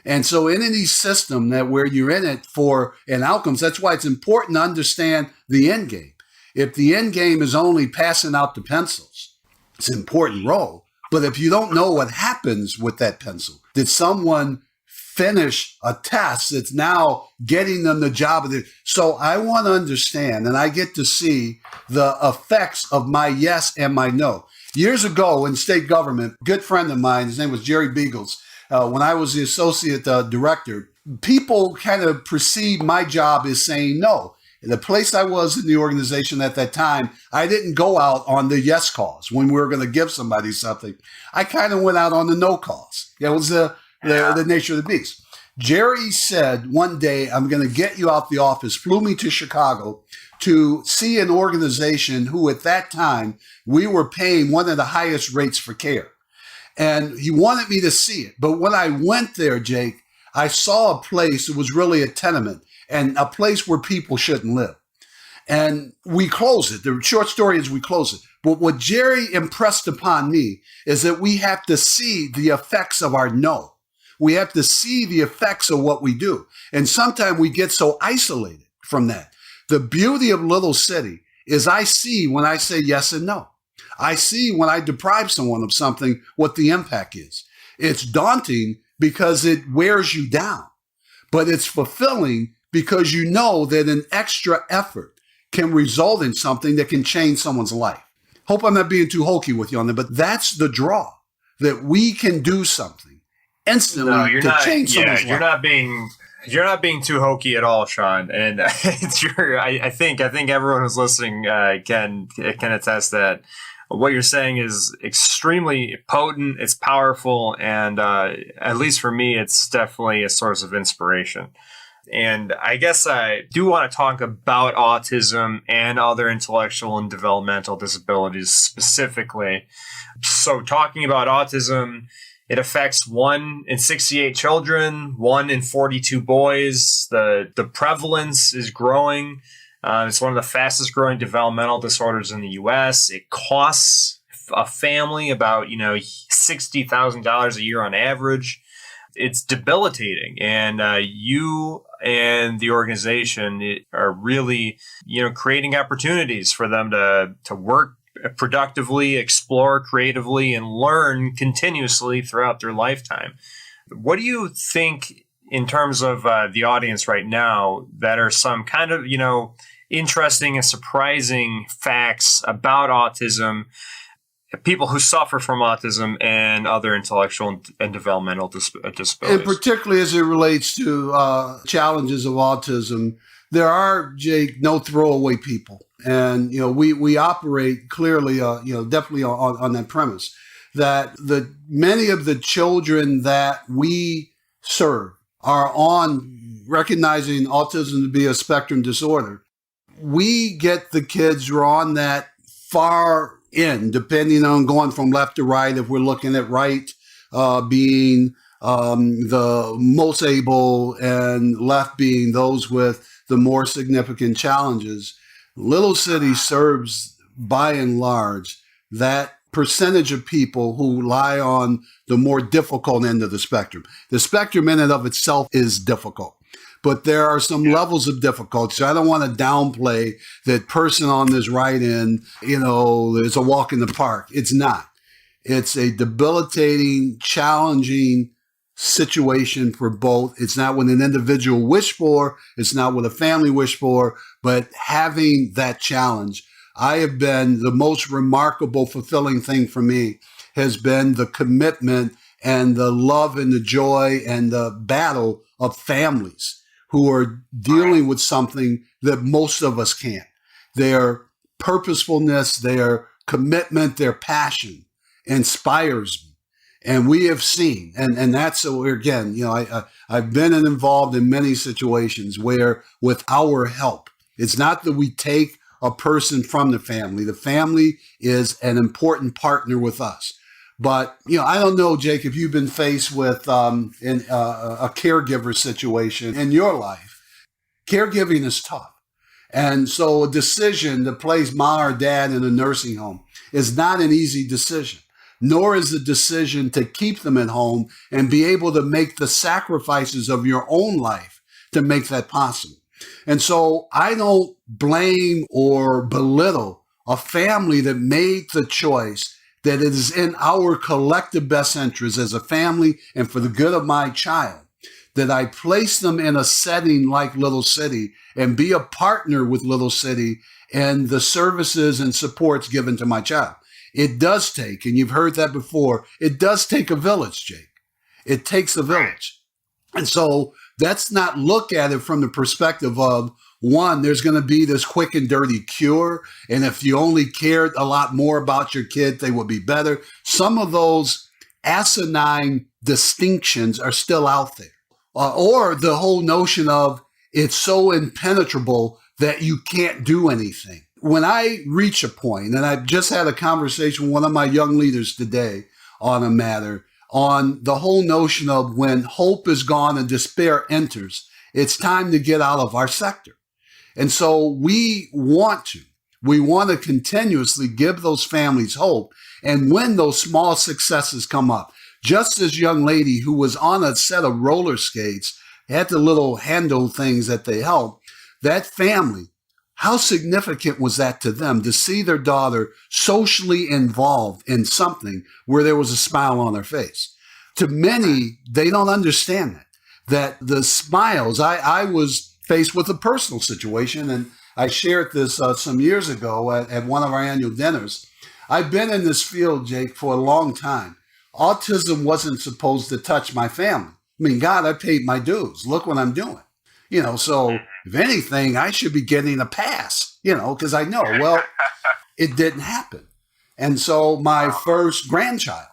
And so in any system that where you're in it for an outcomes, that's why it's important to understand the end game. If the end game is only passing out the pencils, it's an important role. But if you don't know what happens with that pencil, did someone finish a test that's now getting them the job? So I want to understand, and I get to see the effects of my yes and my no. Years ago in state government, a good friend of mine, his name was Jerry Beagles, when I was the associate director, people kind of perceived my job as saying no. The place I was in the organization at that time, I didn't go out on the yes calls when we were going to give somebody something. I kind of went out on the no calls. That was the nature of the beast. Jerry said one day, I'm going to get you out the office, flew me to Chicago to see an organization who at that time, we were paying one of the highest rates for care. And he wanted me to see it. But when I went there, Jake, I saw a place that was really a tenement and a place where people shouldn't live. And we closed it. The short story is we closed it. But what Jerry impressed upon me is that we have to see the effects of our no. We have to see the effects of what we do. And sometimes we get so isolated from that. The beauty of Little City is I see when I say yes and no. I see when I deprive someone of something what the impact is. It's daunting because it wears you down, but it's fulfilling because you know that an extra effort can result in something that can change someone's life. Hope I'm not being too hokey with you on that, but that's the draw, that we can do something instantly change someone's life. You're not being too hokey at all, Shawn. And I think everyone who's listening can attest that what you're saying is extremely potent. It's powerful, and at least for me, it's definitely a source of inspiration. And I guess I do want to talk about autism and other intellectual and developmental disabilities specifically. So talking about autism, it affects 1 in 68 children, 1 in 42 boys. The prevalence is growing. It's one of the fastest growing developmental disorders in the U.S. It costs a family about, $60,000 a year on average. It's debilitating. And you and the organization are really, creating opportunities for them to work productively, explore creatively, and learn continuously throughout their lifetime. What do you think in terms of the audience right now that are some kind of, interesting and surprising facts about autism, people who suffer from autism and other intellectual and developmental disabilities? And particularly as it relates to challenges of autism, there are, Jake, no throwaway people. And, we operate clearly, definitely on that premise that many of the children that we serve are on recognizing autism to be a spectrum disorder. We get the kids who are on that far end, depending on going from left to right. If we're looking at right being the most able and left being those with the more significant challenges, Little City serves, by and large, that percentage of people who lie on the more difficult end of the spectrum. The spectrum in and of itself is difficult, but there are some levels of difficulty. So I don't want to downplay that person on this right end, is a walk in the park. It's not. It's a debilitating, challenging situation for both. It's not what an individual wished for. It's not what a family wished for, but having that challenge. I have been the most remarkable, fulfilling thing for me has been the commitment and the love and the joy and the battle of families who are dealing with something that most of us can't. Their purposefulness, their commitment, their passion inspires me. And we have seen, and that's, again, I've been involved in many situations where with our help, it's not that we take a person from the family. The family is an important partner with us. But, I don't know, Jake, if you've been faced with a caregiver situation in your life. Caregiving is tough. And so a decision to place mom or dad in a nursing home is not an easy decision, nor is the decision to keep them at home and be able to make the sacrifices of your own life to make that possible. And so I don't blame or belittle a family that made the choice that it is in our collective best interest as a family and for the good of my child that I place them in a setting like Little City and be a partner with Little City and the services and supports given to my child. It does take, and you've heard that before, it does take a village, Jake. It takes a village. And so let's not look at it from the perspective of, one, there's going to be this quick and dirty cure. And if you only cared a lot more about your kid, they would be better. Some of those asinine distinctions are still out there. Or the whole notion of it's so impenetrable that you can't do anything. When I reach a point, and I just had a conversation with one of my young leaders today on a matter, on the whole notion of when hope is gone and despair enters, it's time to get out of our sector. And so we want to continuously give those families hope. And when those small successes come up, just this young lady who was on a set of roller skates, had the little handle things that they help, that family, how significant was that to them to see their daughter socially involved in something where there was a smile on her face? To many, they don't understand that the smiles, I was faced with a personal situation, and I shared this some years ago at one of our annual dinners. I've been in this field, Jake, for a long time. Autism wasn't supposed to touch my family. I mean, God, I paid my dues. Look what I'm doing. So if anything, I should be getting a pass, because I know, well, it didn't happen. And so my first grandchild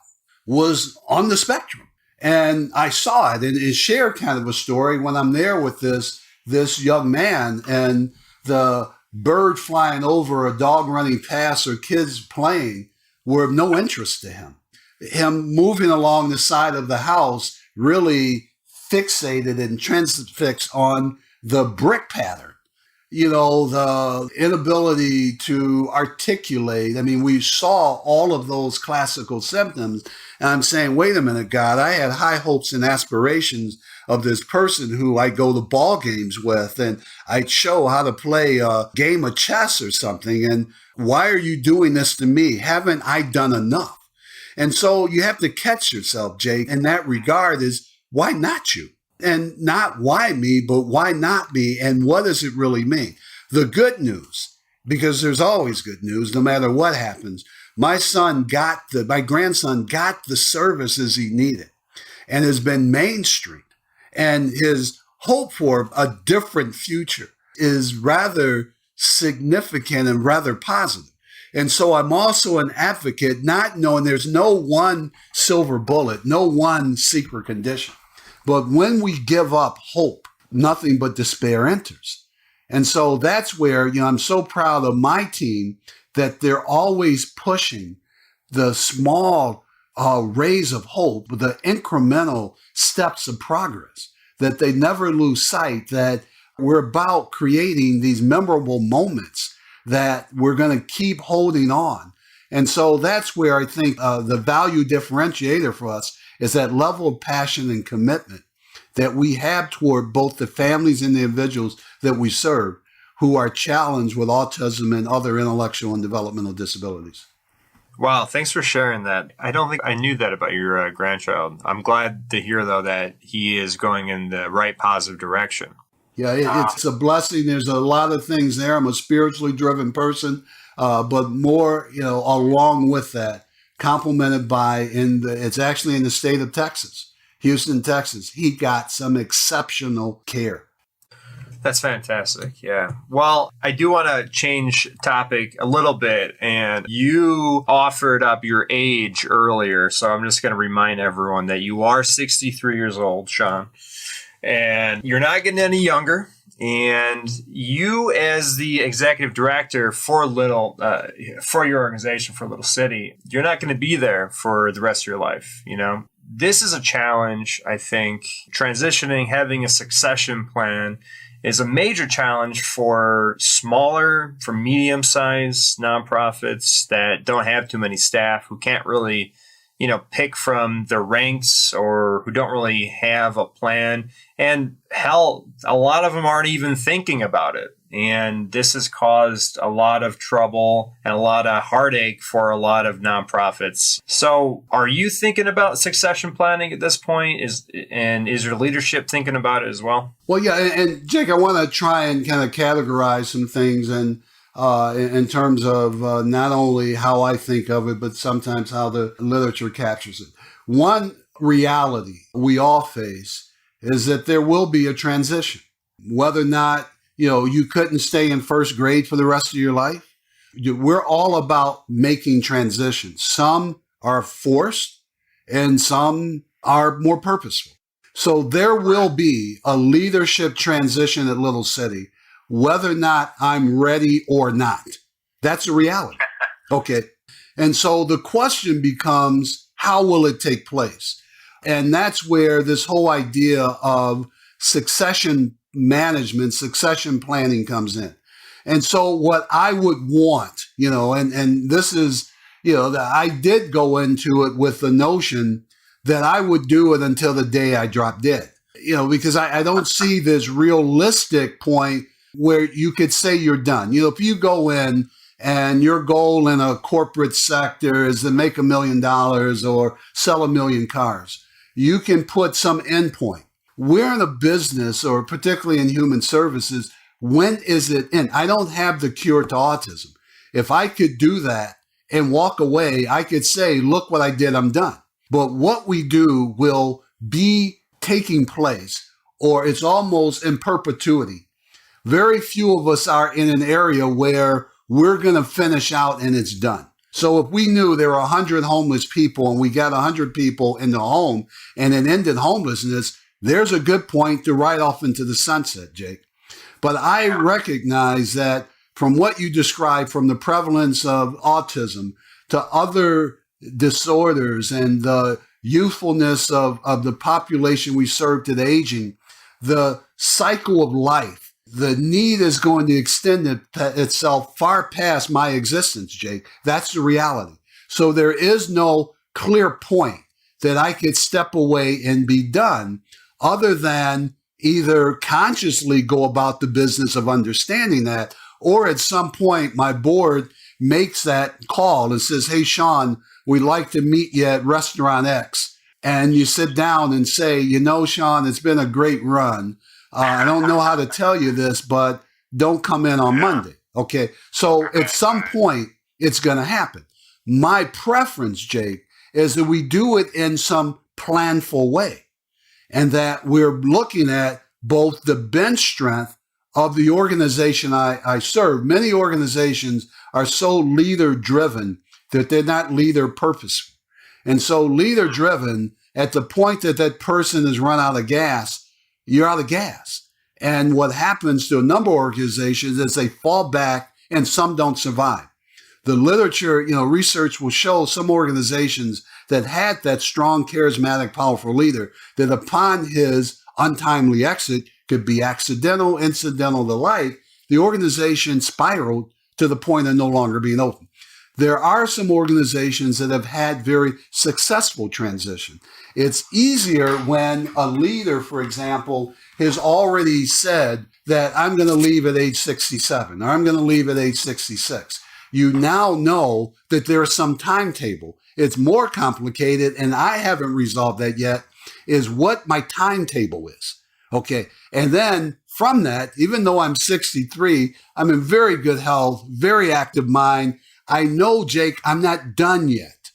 was on the spectrum, and I saw it and shared kind of a story when I'm there with this young man, and the bird flying over, a dog running past, or kids playing were of no interest to him. Him moving along the side of the house really fixated and transfixed on the brick pattern, the inability to articulate. I mean, we saw all of those classical symptoms. And I'm saying, wait a minute, God, I had high hopes and aspirations of this person who I go to ball games with, and I'd show how to play a game of chess or something. And why are you doing this to me? Haven't I done enough? And so you have to catch yourself, Jake, in that regard is, why not you? And not why me, but why not me? And what does it really mean? The good news, because there's always good news, no matter what happens. My grandson got the services he needed and has been mainstreamed. And his hope for a different future is rather significant and rather positive. And so I'm also an advocate, not knowing there's no one silver bullet, no one secret condition. But when we give up hope, nothing but despair enters. And so that's where, I'm so proud of my team that they're always pushing the small rays of hope, the incremental steps of progress, that they never lose sight that we're about creating these memorable moments that we're going to keep holding on. And so that's where I think the value differentiator for us is that level of passion and commitment that we have toward both the families and the individuals that we serve who are challenged with autism and other intellectual and developmental disabilities. Wow, thanks for sharing that. I don't think I knew that about your grandchild. I'm glad to hear, though, that he is going in the right positive direction. Yeah, it's a blessing. There's a lot of things there. I'm a spiritually driven person, but more, along with that, complemented by, it's actually in the state of Texas, Houston, Texas. He got some exceptional care. That's fantastic. Yeah. Well, I do want to change topic a little bit. And you offered up your age earlier. So I'm just going to remind everyone that you are 63 years old, Shawn, and you're not getting any younger. And you, as the executive director for for your organization, for Little City, you're not going to be there for the rest of your life. This is a challenge, I think. Transitioning, having a succession plan is a major challenge for medium-sized nonprofits that don't have too many staff, who can't really, pick from the ranks, or who don't really have a plan. And hell, a lot of them aren't even thinking about it. And this has caused a lot of trouble and a lot of heartache for a lot of nonprofits. So are you thinking about succession planning at this point? Is your leadership thinking about it as well? Well, yeah. And Jake, I want to try and kind of categorize some things and in terms of not only how I think of it, but sometimes how the literature captures it. One reality we all face is that there will be a transition, whether or not you couldn't stay in first grade for the rest of your life. We're all about making transitions. Some are forced and some are more purposeful. So there will be a leadership transition at Little City, whether or not I'm ready or not. That's a reality. Okay. And so the question becomes, how will it take place? And that's where this whole idea of succession management, succession planning comes in. And so what I would want, and this is, that I did go into it with the notion that I would do it until the day I drop dead, because I don't see this realistic point where you could say you're done. If you go in and your goal in a corporate sector is to make $1 million or sell 1 million cars, you can put some endpoint. We're in a business, or particularly in human services, when is it in? I don't have the cure to autism. If I could do that and walk away, I could say, look what I did, I'm done. But what we do will be taking place, or it's almost in perpetuity. Very few of us are in an area where we're going to finish out and it's done. So if we knew there were 100 homeless people and we got 100 people in the home and it ended homelessness, there's a good point to ride off into the sunset, Jake. But I recognize that from what you described, from the prevalence of autism to other disorders and the youthfulness of the population we serve to the aging, the cycle of life, the need is going to extend itself far past my existence, Jake. That's the reality. So there is no clear point that I could step away and be done, other than either consciously go about the business of understanding that, or at some point my board makes that call and says, hey, Shawn, we'd like to meet you at restaurant X. And you sit down and say, Shawn, it's been a great run. I don't know how to tell you this, but don't come in on Monday. Okay. So at some point it's going to happen. My preference, Jake, is that we do it in some planful way, and that we're looking at both the bench strength of the organization I serve. Many organizations are so leader driven that they're not leader purposeful. And so leader driven, at the point that that person has run out of gas, you're out of gas. And what happens to a number of organizations is they fall back and some don't survive. The literature, research will show some organizations that had that strong, charismatic, powerful leader, that upon his untimely exit, could be accidental, incidental, the like, the organization spiraled to the point of no longer being open. There are some organizations that have had very successful transition. It's easier when a leader, for example, has already said that I'm going to leave at age 67 or I'm going to leave at age 66. You now know that there's some timetable. It's more complicated, and I haven't resolved that yet, is what my timetable is. Okay. And then from that, even though I'm 63, I'm in very good health, very active mind. I know, Jake, I'm not done yet.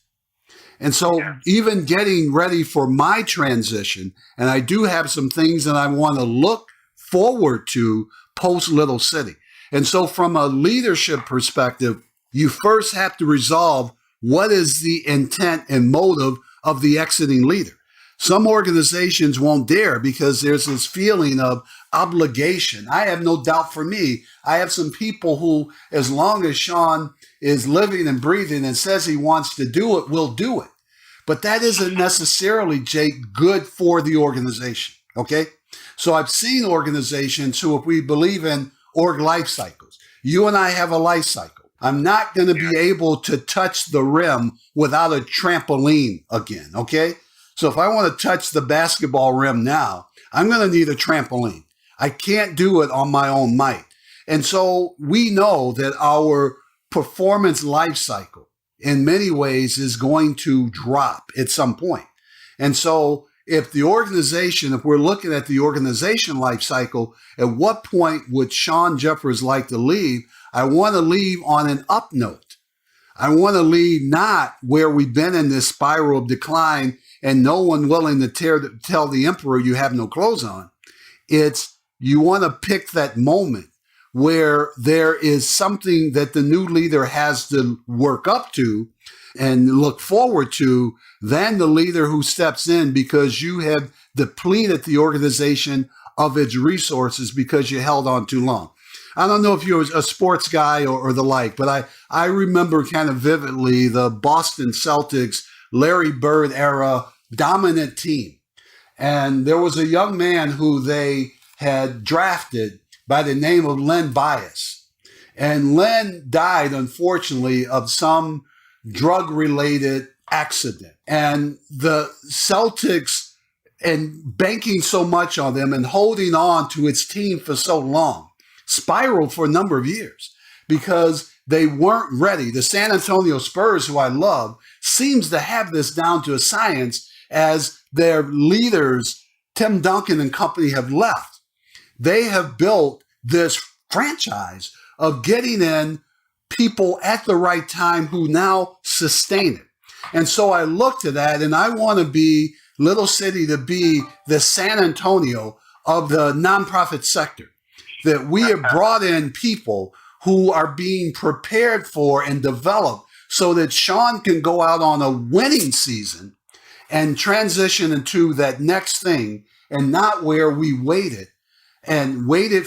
And so even getting ready for my transition, and I do have some things that I want to look forward to post Little City. And so from a leadership perspective, you first have to resolve what is the intent and motive of the exiting leader. Some organizations won't dare because there's this feeling of obligation. I have no doubt for me, I have some people who, as long as Shawn is living and breathing and says he wants to do it, will do it. But that isn't necessarily, Jake, good for the organization. Okay. So I've seen organizations who, if we believe in org life cycles, you and I have a life cycle. I'm not going to be able to touch the rim without a trampoline again. Okay. So if I want to touch the basketball rim now, I'm going to need a trampoline. I can't do it on my own might. And so we know that our performance life cycle in many ways is going to drop at some point. And so if we're looking at the organization life cycle, at what point would Shawn Jeffers like to leave? I want to leave on an up note. I want to leave not where we've been in this spiral of decline and no one willing to tell the emperor you have no clothes on. It's you want to pick that moment where there is something that the new leader has to work up to and look forward to than the leader who steps in because you have depleted the organization of its resources because you held on too long. I don't know if you're a sports guy or the like, but I remember kind of vividly the Boston Celtics, Larry Bird era dominant team. And there was a young man who they had drafted by the name of Len Bias. And Len died, unfortunately, of some drug-related accident. And the Celtics, and banking so much on them and holding on to its team for so long, spiraled for a number of years because they weren't ready. The San Antonio Spurs, who I love, seems to have this down to a science as their leaders, Tim Duncan and company, have left. They have built this franchise of getting in people at the right time who now sustain it. And so I look to that, and I want to be Little City to be the San Antonio of the nonprofit sector, that we have brought in people who are being prepared for and developed so that Shawn can go out on a winning season and transition into that next thing, and not where we waited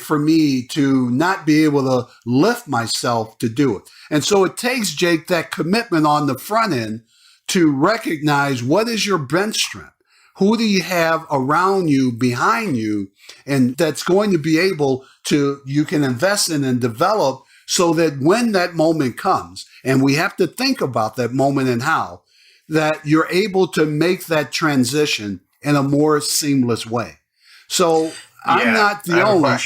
for me to not be able to lift myself to do it. And so it takes, Jake, that commitment on the front end to recognize what is your bench strength. Who do you have around you, behind you, and that's going to be able to, you can invest in and develop so that when that moment comes, and we have to think about that moment and how, that you're able to make that transition in a more seamless way. So I'm not the only,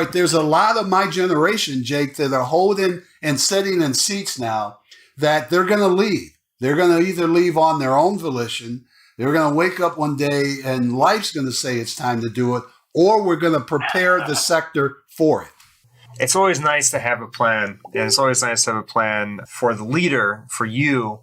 there's a lot of my generation, Jake, that are holding and sitting in seats now that they're going to leave. They're going to either leave on their own volition, they're going to wake up one day and life's going to say it's time to do it, or we're going to prepare the sector for it. It's always nice to have a plan, and it's always nice to have a plan for the leader, for you.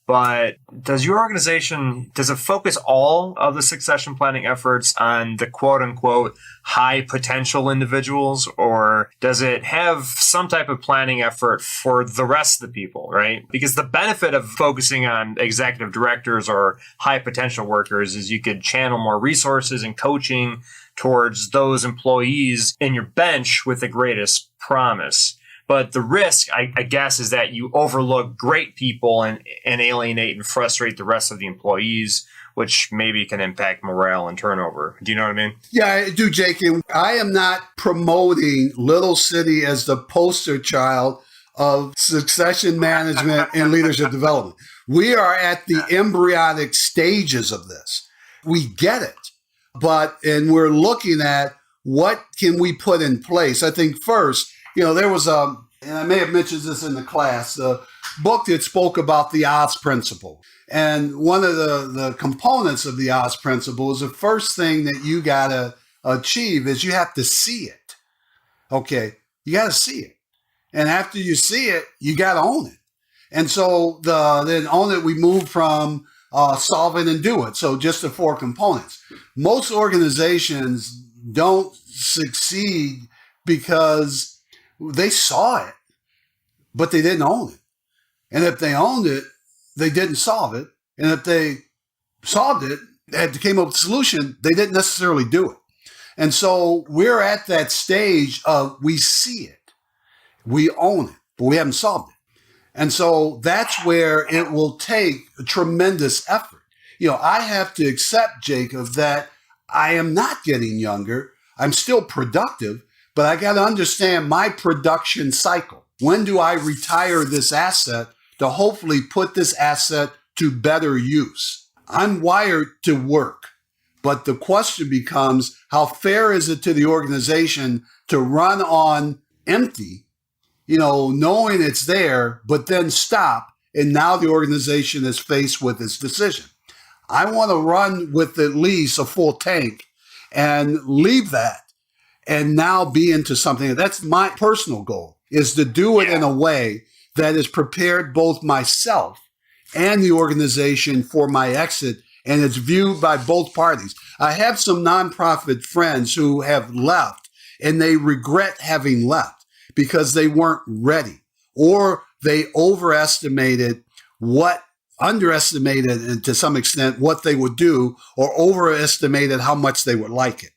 But does your organization, does it focus all of the succession planning efforts on the quote unquote high potential individuals, or does it have some type of planning effort for the rest of the people, right? Because the benefit of focusing on executive directors or high potential workers is you could channel more resources and coaching towards those employees in your bench with the greatest promise. But the risk, I guess, is that you overlook great people and alienate and frustrate the rest of the employees, which maybe can impact morale and turnover. Do you know what I mean? Yeah, I do, Jake. And I am not promoting Little City as the poster child of succession management and leadership development. We are at the embryonic stages of this. We get it. And we're looking at what can we put in place. I think first, there was and I may have mentioned this in the class, the book that spoke about the Oz principle. And one of the components of the Oz principle is the first thing that you got to achieve is you have to see it. Okay, you got to see it. And after you see it, you got to own it. And so then own it, we move from solve it and do it. So just the four components. Most organizations don't succeed because they saw it, but they didn't own it. And if they owned it, they didn't solve it. And if they solved it, and came up with a solution, they didn't necessarily do it. And so we're at that stage of we see it, we own it, but we haven't solved it. And so that's where it will take a tremendous effort. I have to accept, Jacob, that I am not getting younger. I'm still productive, but I got to understand my production cycle. When do I retire this asset to hopefully put this asset to better use? I'm wired to work, but the question becomes, how fair is it to the organization to run on empty, knowing it's there, but then stop, and now the organization is faced with its decision. I want to run with at least a full tank and leave that and now be into something. That's my personal goal, is to do it in a way that has prepared both myself and the organization for my exit, and it's viewed by both parties. I have some nonprofit friends who have left, and they regret having left. because they weren't ready, or they underestimated and to some extent what they would do, or overestimated how much they would like it.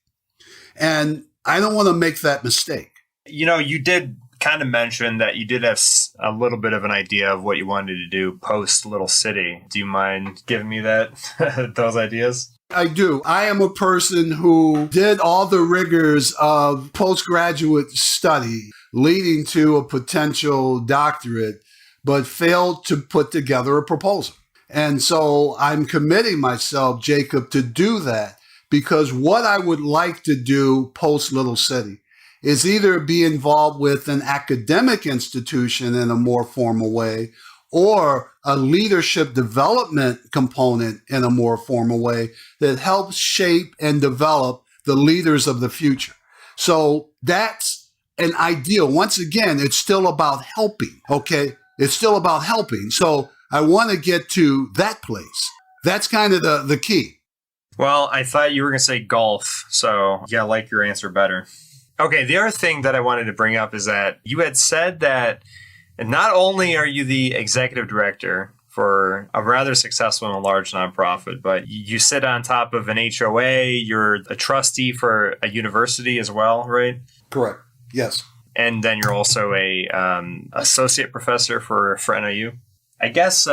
And I don't want to make that mistake. You did kind of mention that you did have a little bit of an idea of what you wanted to do post Little City. Do you mind giving me those ideas? I do. I am a person who did all the rigors of postgraduate study leading to a potential doctorate, but failed to put together a proposal. And so I'm committing myself, Jacob, to do that, because what I would like to do post Little City is either be involved with an academic institution in a more formal way, or a leadership development component in a more formal way that helps shape and develop the leaders of the future. So that's an ideal. Once again, it's still about helping, okay? It's still about helping. So I want to get to that place. That's kind of the key. Well, I thought you were going to say golf, so yeah, I like your answer better. Okay, the other thing that I wanted to bring up is that you had said that not only are you the executive director for a rather successful and large nonprofit, but you sit on top of an HOA, you're a trustee for a university as well, right? Correct. Yes. And then you're also a associate professor for NIU. I guess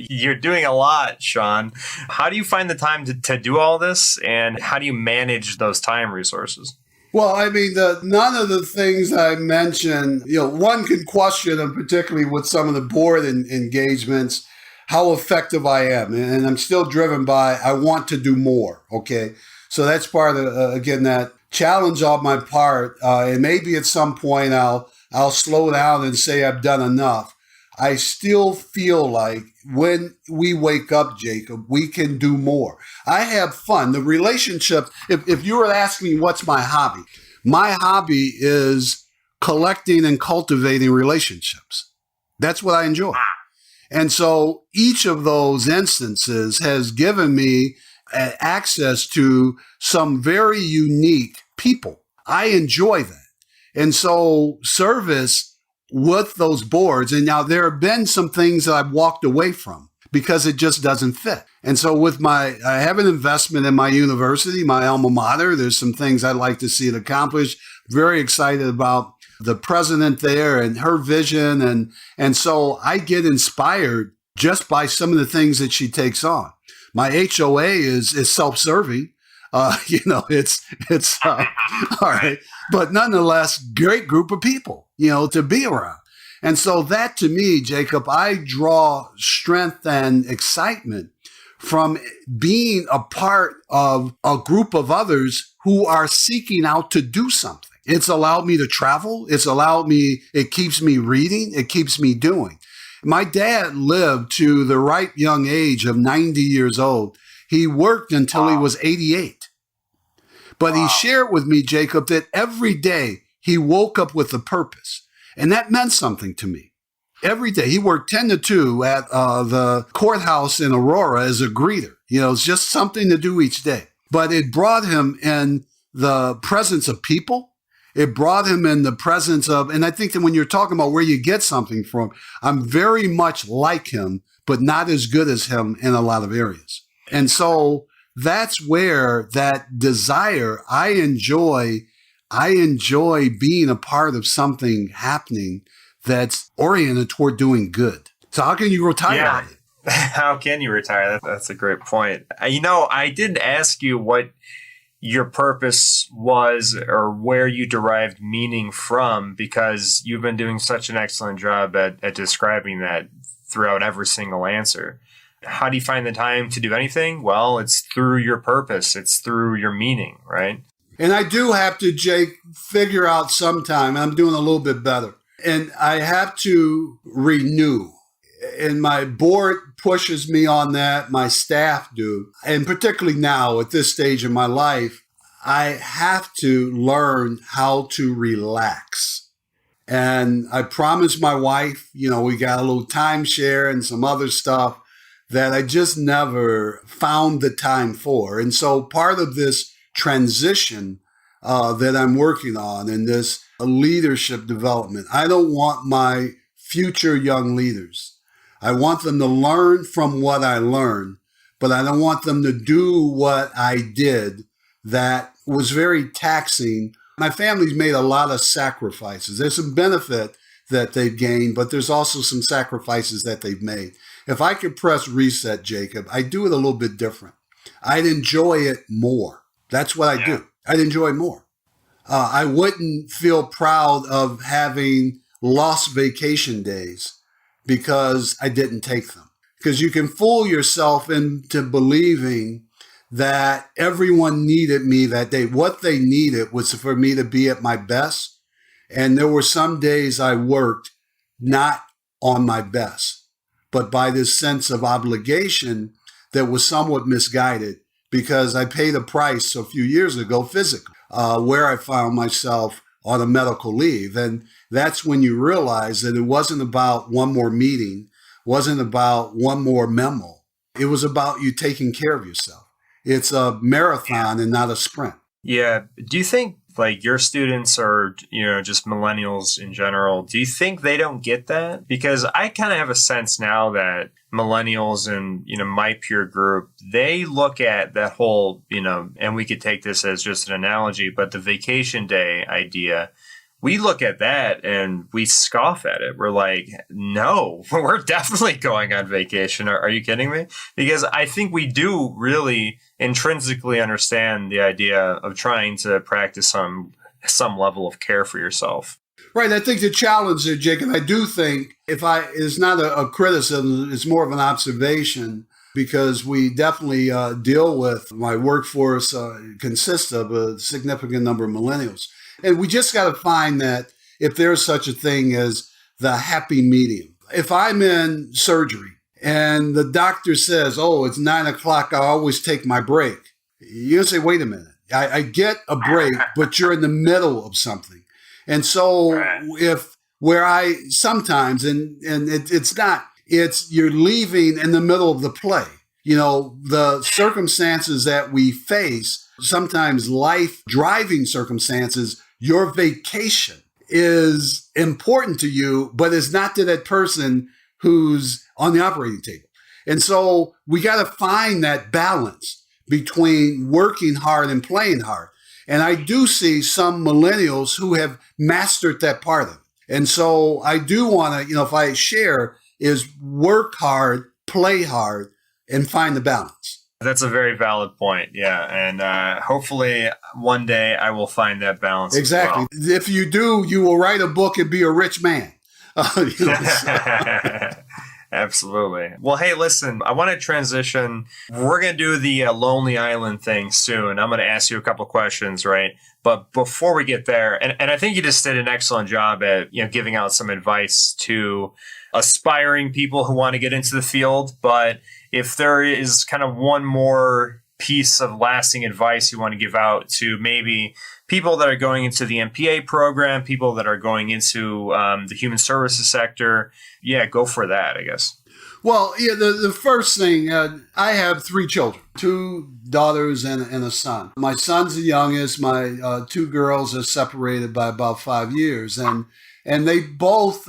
you're doing a lot, Shawn. How do you find the time to do all this, and how do you manage those time resources? Well, I mean, none of the things I mentioned, one can question, and particularly with some of the board engagements, how effective I am. And I'm still driven by, I want to do more, okay? So that's part of, again, that challenge on my part. And maybe at some point I'll slow down and say I've done enough. I still feel like when we wake up, Jacob, we can do more. I have fun. The relationship, if you were asking me what's my hobby is collecting and cultivating relationships. That's what I enjoy. And so each of those instances has given me access to some very unique people. I enjoy that. And so service with those boards, and now there have been some things that I've walked away from because it just doesn't fit. And so I have an investment in my university, my alma mater. There's some things I'd like to see it accomplished. Very excited about the president there and her vision. And so I get inspired just by some of the things that she takes on. My HOA is self-serving. It's all right. But nonetheless, great group of people, to be around. And so that to me, Jacob, I draw strength and excitement from being a part of a group of others who are seeking out to do something. It's allowed me to travel. It keeps me reading. It keeps me doing. My dad lived to the ripe young age of 90 years old. He worked until he was 88. But he shared with me, Jacob, that every day he woke up with a purpose. And that meant something to me. Every day. He worked 10 to 2 at the courthouse in Aurora as a greeter. It's just something to do each day. But it brought him in the presence of people. It brought him in the presence of, and I think that when you're talking about where you get something from, I'm very much like him, but not as good as him in a lot of areas. And so that's where that desire, I enjoy being a part of something happening that's oriented toward doing good. So how can you retire? Yeah. How can you retire? That's a great point. I didn't ask you what your purpose was or where you derived meaning from, because you've been doing such an excellent job at describing that throughout every single answer. How do you find the time to do anything? Well, it's through your purpose. It's through your meaning, right? And I do have to, Jake, figure out sometime. I'm doing a little bit better. And I have to renew. And my board pushes me on that. My staff do. And particularly now at this stage of my life, I have to learn how to relax. And I promised my wife, we got a little timeshare and some other stuff that I just never found the time for. And so part of this transition that I'm working on in this leadership development. I don't want my future young leaders. I want them to learn from what I learned, but I don't want them to do what I did that was very taxing. My family's made a lot of sacrifices. There's some benefit that they've gained, but there's also some sacrifices that they've made. If I could press reset, Jacob, I'd do it a little bit different. I'd enjoy it more. That's what I do. I'd enjoy it more. I wouldn't feel proud of having lost vacation days because I didn't take them. Because you can fool yourself into believing that everyone needed me that day. What they needed was for me to be at my best. And there were some days I worked not on my best, but by this sense of obligation that was somewhat misguided because I paid a price a few years ago physically, where I found myself on a medical leave. And that's when you realize that it wasn't about one more meeting, wasn't about one more memo. It was about you taking care of yourself. It's a marathon and not a sprint. Yeah. Do you think like your students or, just millennials in general, do you think they don't get that? Because I kind of have a sense now that millennials and, my peer group, they look at that whole, and we could take this as just an analogy, but the vacation day idea, we look at that and we scoff at it. We're like, no, we're definitely going on vacation. Are you kidding me? Because I think we do really intrinsically understand the idea of trying to practice some level of care for yourself. Right. I think the challenge there, Jacob, I do think it's not a criticism, it's more of an observation because we definitely deal with my workforce consists of a significant number of millennials. And we just got to find that if there's such a thing as the happy medium. If I'm in surgery and the doctor says, oh, it's 9:00, I always take my break. You're going to say, wait a minute, I get a break, but you're in the middle of something. And so if where I sometimes, and it's you're leaving in the middle of the play. The circumstances that we face, sometimes life driving circumstances, your vacation is important to you, but it's not to that person who's on the operating table. And so we got to find that balance between working hard and playing hard. And I do see some millennials who have mastered that part of it. And so I do want to, if I share, is work hard, play hard, and find the balance. That's a very valid point. Yeah. And hopefully one day I will find that balance. Exactly. As well. If you do, you will write a book and be a rich man. Absolutely. Well, hey, listen, I want to transition. We're going to do the Lonely Island thing soon. I'm going to ask you a couple questions, right? But before we get there, and I think you just did an excellent job at giving out some advice to aspiring people who want to get into the field. But if there is kind of one more piece of lasting advice you want to give out to maybe people that are going into the MPA program, people that are going into the human services sector, go for that, I guess. Well, the first thing, I have 3 children, 2 daughters and a son. My son's the youngest. My 2 girls are separated by about 5 years. And they both,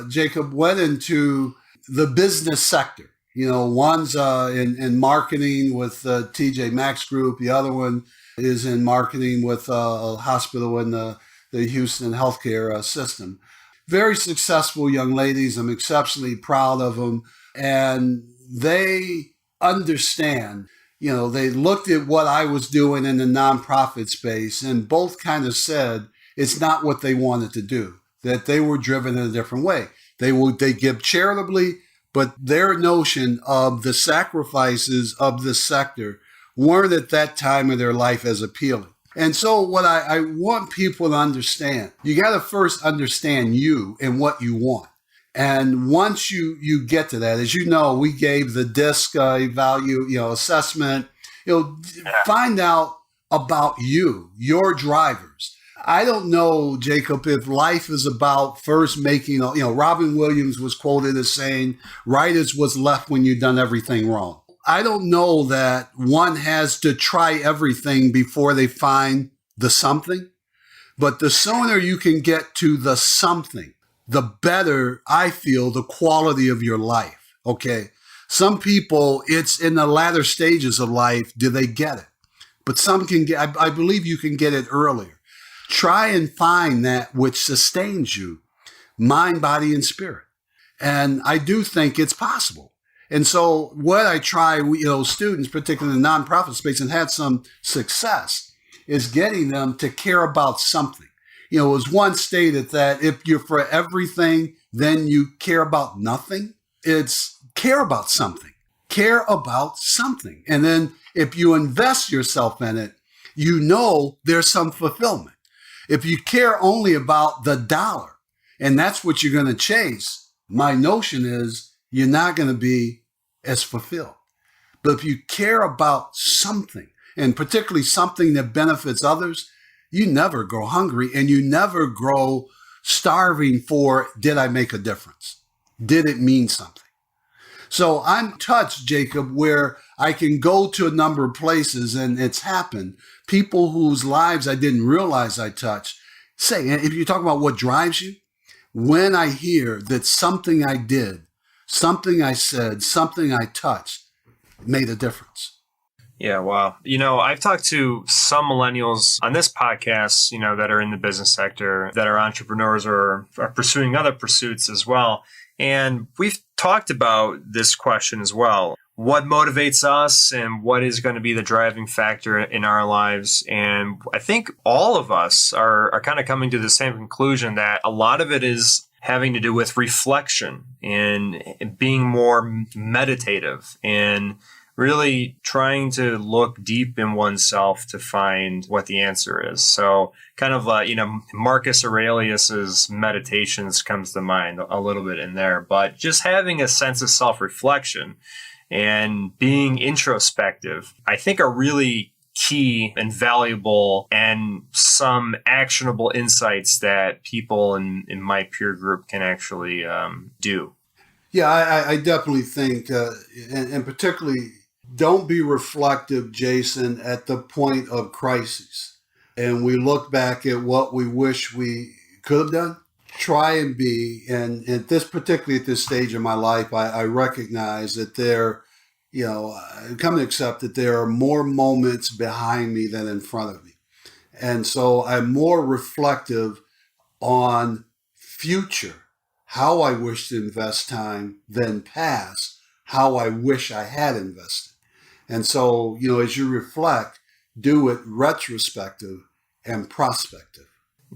Jacob, went into the business sector. One's in marketing with TJ Maxx Group. The other one is in marketing with a hospital in the Houston healthcare system. Very successful young ladies. I'm exceptionally proud of them. And they understand, they looked at what I was doing in the nonprofit space and both kind of said it's not what they wanted to do, that they were driven in a different way. They give charitably, but their notion of the sacrifices of this sector weren't at that time of their life as appealing. And so what I want people to understand, you got to first understand you and what you want. And once you get to that, as you know, we gave the DISC value, assessment, find out about you, your drivers. I don't know, Jacob, if life is about first making, Robin Williams was quoted as saying, right is what's left when you've done everything wrong. I don't know that one has to try everything before they find the something, but the sooner you can get to the something, the better I feel the quality of your life. Okay. Some people, it's in the latter stages of life, do they get it? But some can get, I believe you can get it earlier. Try and find that which sustains you, mind, body, and spirit. And I do think it's possible. And so what I try, students, particularly in the nonprofit space, and had some success, is getting them to care about something. It was once stated that if you're for everything, then you care about nothing. It's care about something. Care about something. And then if you invest yourself in it, there's some fulfillment. If you care only about the dollar, and that's what you're going to chase, my notion is you're not going to be as fulfilled. But if you care about something, and particularly something that benefits others, you never grow hungry and you never grow starving for, did I make a difference? Did it mean something? So I'm touched, Jacob, where I can go to a number of places, and it's happened. People whose lives I didn't realize I touched say, and if you talk about what drives you, when I hear that something I did, something I said, something I touched made a difference. Yeah, wow. I've talked to some millennials on this podcast, that are in the business sector, that are entrepreneurs or are pursuing other pursuits as well. And we've talked about this question as well. What motivates us and what is going to be the driving factor in our lives? And I think all of us are kind of coming to the same conclusion that a lot of it is having to do with reflection and being more meditative and really trying to look deep in oneself to find what the answer is. So kind of, Marcus Aurelius's Meditations comes to mind a little bit in there, but just having a sense of self-reflection and being introspective, I think are really key and valuable and some actionable insights that people in my peer group can actually do. Yeah, I definitely think, and particularly, don't be reflective, Jason, at the point of crisis. And we look back at what we wish we could have done. Try and be, and particularly at this stage of my life, I recognize that I come to accept that there are more moments behind me than in front of me. And so I'm more reflective on future, how I wish to invest time, than past, how I wish I had invested. And so, as you reflect, do it retrospective and prospective.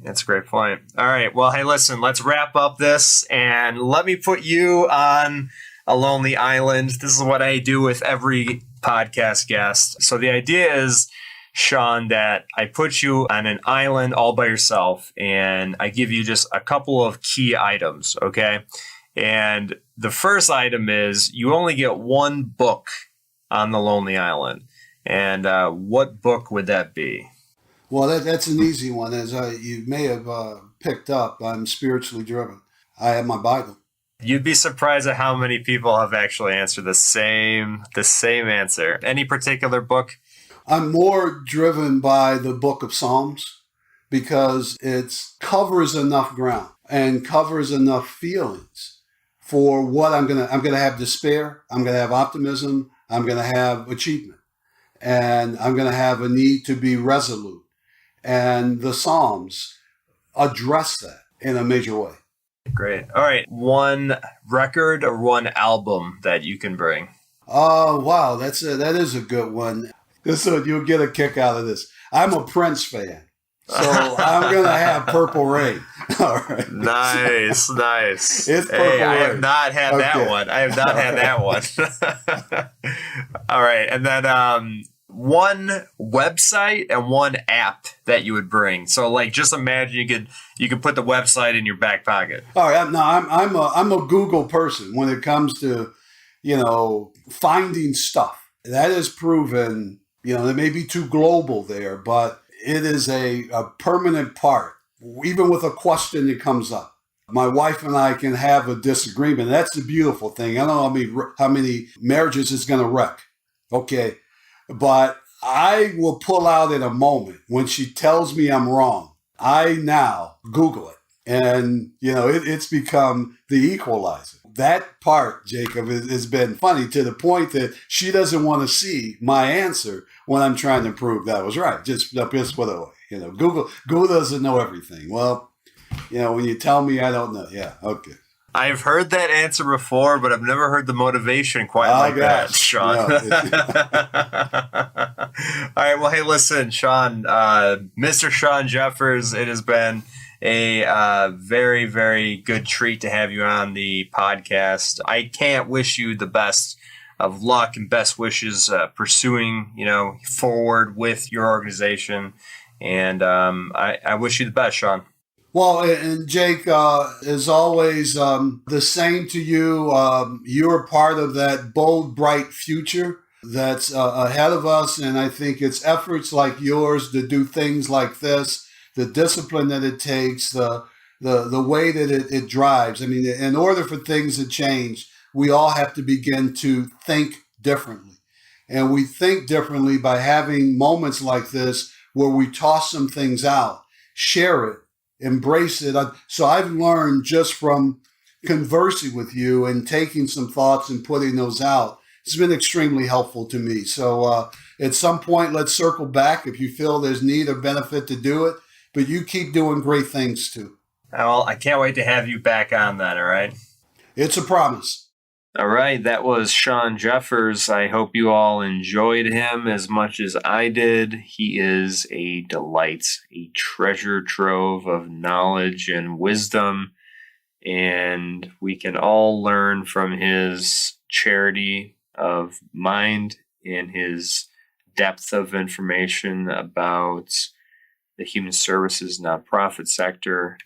That's a great point. All right. Well, hey, listen, let's wrap up this and let me put you on a lonely island. This is what I do with every podcast guest. So the idea is, Shawn, that I put you on an island all by yourself and I give you just a couple of key items. Okay. And the first item is you only get one book on the lonely island. And what book would that be? Well, that's an easy one. As you may have picked up, I'm spiritually driven. I have my Bible. You'd be surprised at how many people have actually answered the same answer. Any particular book? I'm more driven by the book of Psalms because it covers enough ground and covers enough feelings for what I'm going to have despair. I'm going to have optimism. I'm going to have achievement, and I'm going to have a need to be resolute. And the Psalms address that in a major way. Great. All right. One record or one album that you can bring? Oh, wow. That is a good one. So you'll get a kick out of this. I'm a Prince fan, so I'm going to have Purple Rain. All right. Nice. It's Purple Rain. I have not had that one. I have not had that one. All right. And then one website and one app that you would bring. So like, just imagine you could put the website in your back pocket. All right. I'm a Google person when it comes to, finding stuff. That is proven, it may be too global there, but it is a permanent part, even with a question that comes up. My wife and I can have a disagreement. That's the beautiful thing. I don't know how many marriages it's going to wreck. Okay. But I will pull out in a moment when she tells me I'm wrong. I now Google it. And, it's become the equalizer. That part, Jacob, has been funny to the point that she doesn't want to see my answer when I'm trying to prove that was right. Just put it away. Google doesn't know everything. Well, when you tell me I don't know. Yeah, okay. I've heard that answer before, but I've never heard the motivation quite like that, Shawn. All right. Well, hey, listen, Shawn, Mr. Shawn Jeffers, it has been a very, very good treat to have you on the podcast. I can't wish you the best of luck and best wishes pursuing, forward with your organization. And I wish you the best, Shawn. Well, and Jake, as always, the same to you. You're part of that bold, bright future that's ahead of us. And I think it's efforts like yours to do things like this, the discipline that it takes, the way that it drives. I mean, in order for things to change, we all have to begin to think differently. And we think differently by having moments like this where we toss some things out, share it, embrace it. So I've learned just from conversing with you and taking some thoughts and putting those out. It's been extremely helpful to me. So at some point, let's circle back if you feel there's need or benefit to do it. But you keep doing great things too. Well, I can't wait to have you back on that, all right? It's a promise. All right, that was Shawn Jeffers. I hope you all enjoyed him as much as I did. He is a delight, a treasure trove of knowledge and wisdom, and we can all learn from his charity of mind and his depth of information about the human services nonprofit sector.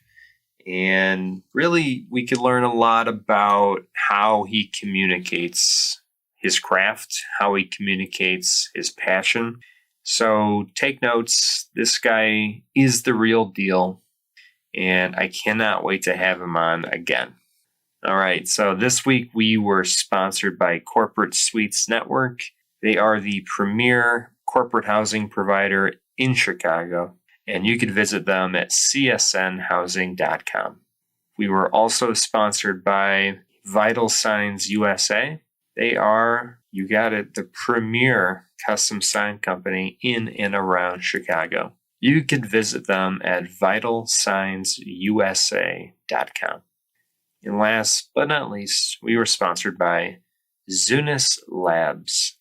And really, we could learn a lot about how he communicates his craft, how he communicates his passion. So take notes. This guy is the real deal, and I cannot wait to have him on again. All right, so this week we were sponsored by Corporate Suites Network. They are the premier corporate housing provider in Chicago, and you can visit them at csnhousing.com. We were also sponsored by Vital Signs USA. They are, you got it, the premier custom sign company in and around Chicago. You can visit them at vitalsignsusa.com. And last but not least, we were sponsored by Zunis Labs.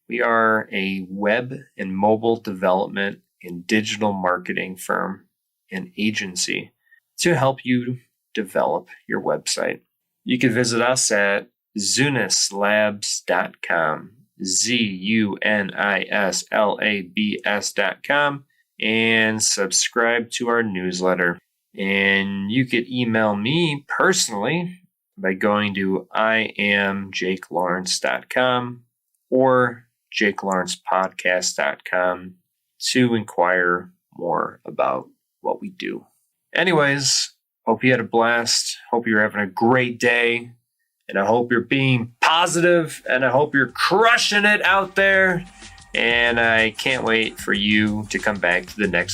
We are a web and mobile development and digital marketing firm and agency to help you develop your website. You can visit us at zunislabs.com, zunislabs.com, and subscribe to our newsletter. And you could email me personally by going to iamjakelawrence.com or jakelawrencepodcast.com to inquire more about what we do. Anyways, hope you had a blast. Hope you're having a great day. And I hope you're being positive, and I hope you're crushing it out there. And I can't wait for you to come back to the next